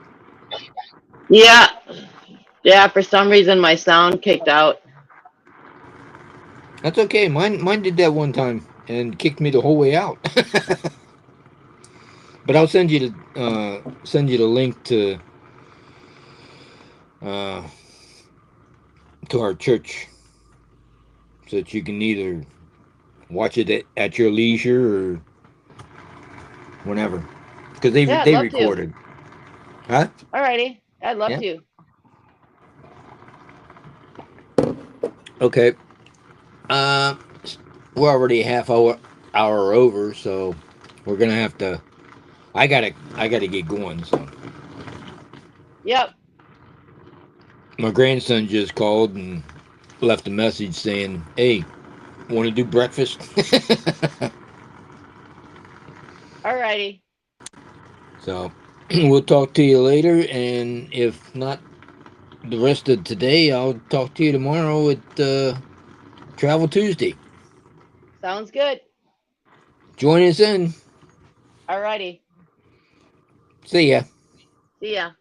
Yeah, yeah. For some reason, my sound kicked out. That's okay. Mine did that one time and kicked me the whole way out. But I'll send you the link uh, to our church so that you can either watch it at your leisure or whenever, because Yeah, I'd they love to. recorded, huh? Alrighty, I'd love Yeah. to. Okay. Uh, we're already a hour over, so we're gonna have to. I gotta get going. So Yep. my grandson just called and left a message saying, "Hey, want to do breakfast?" Alrighty. So we'll talk to you later, and if not the rest of today, I'll talk to you tomorrow at Travel Tuesday. Sounds good. Join us in. Alrighty. See ya. See ya.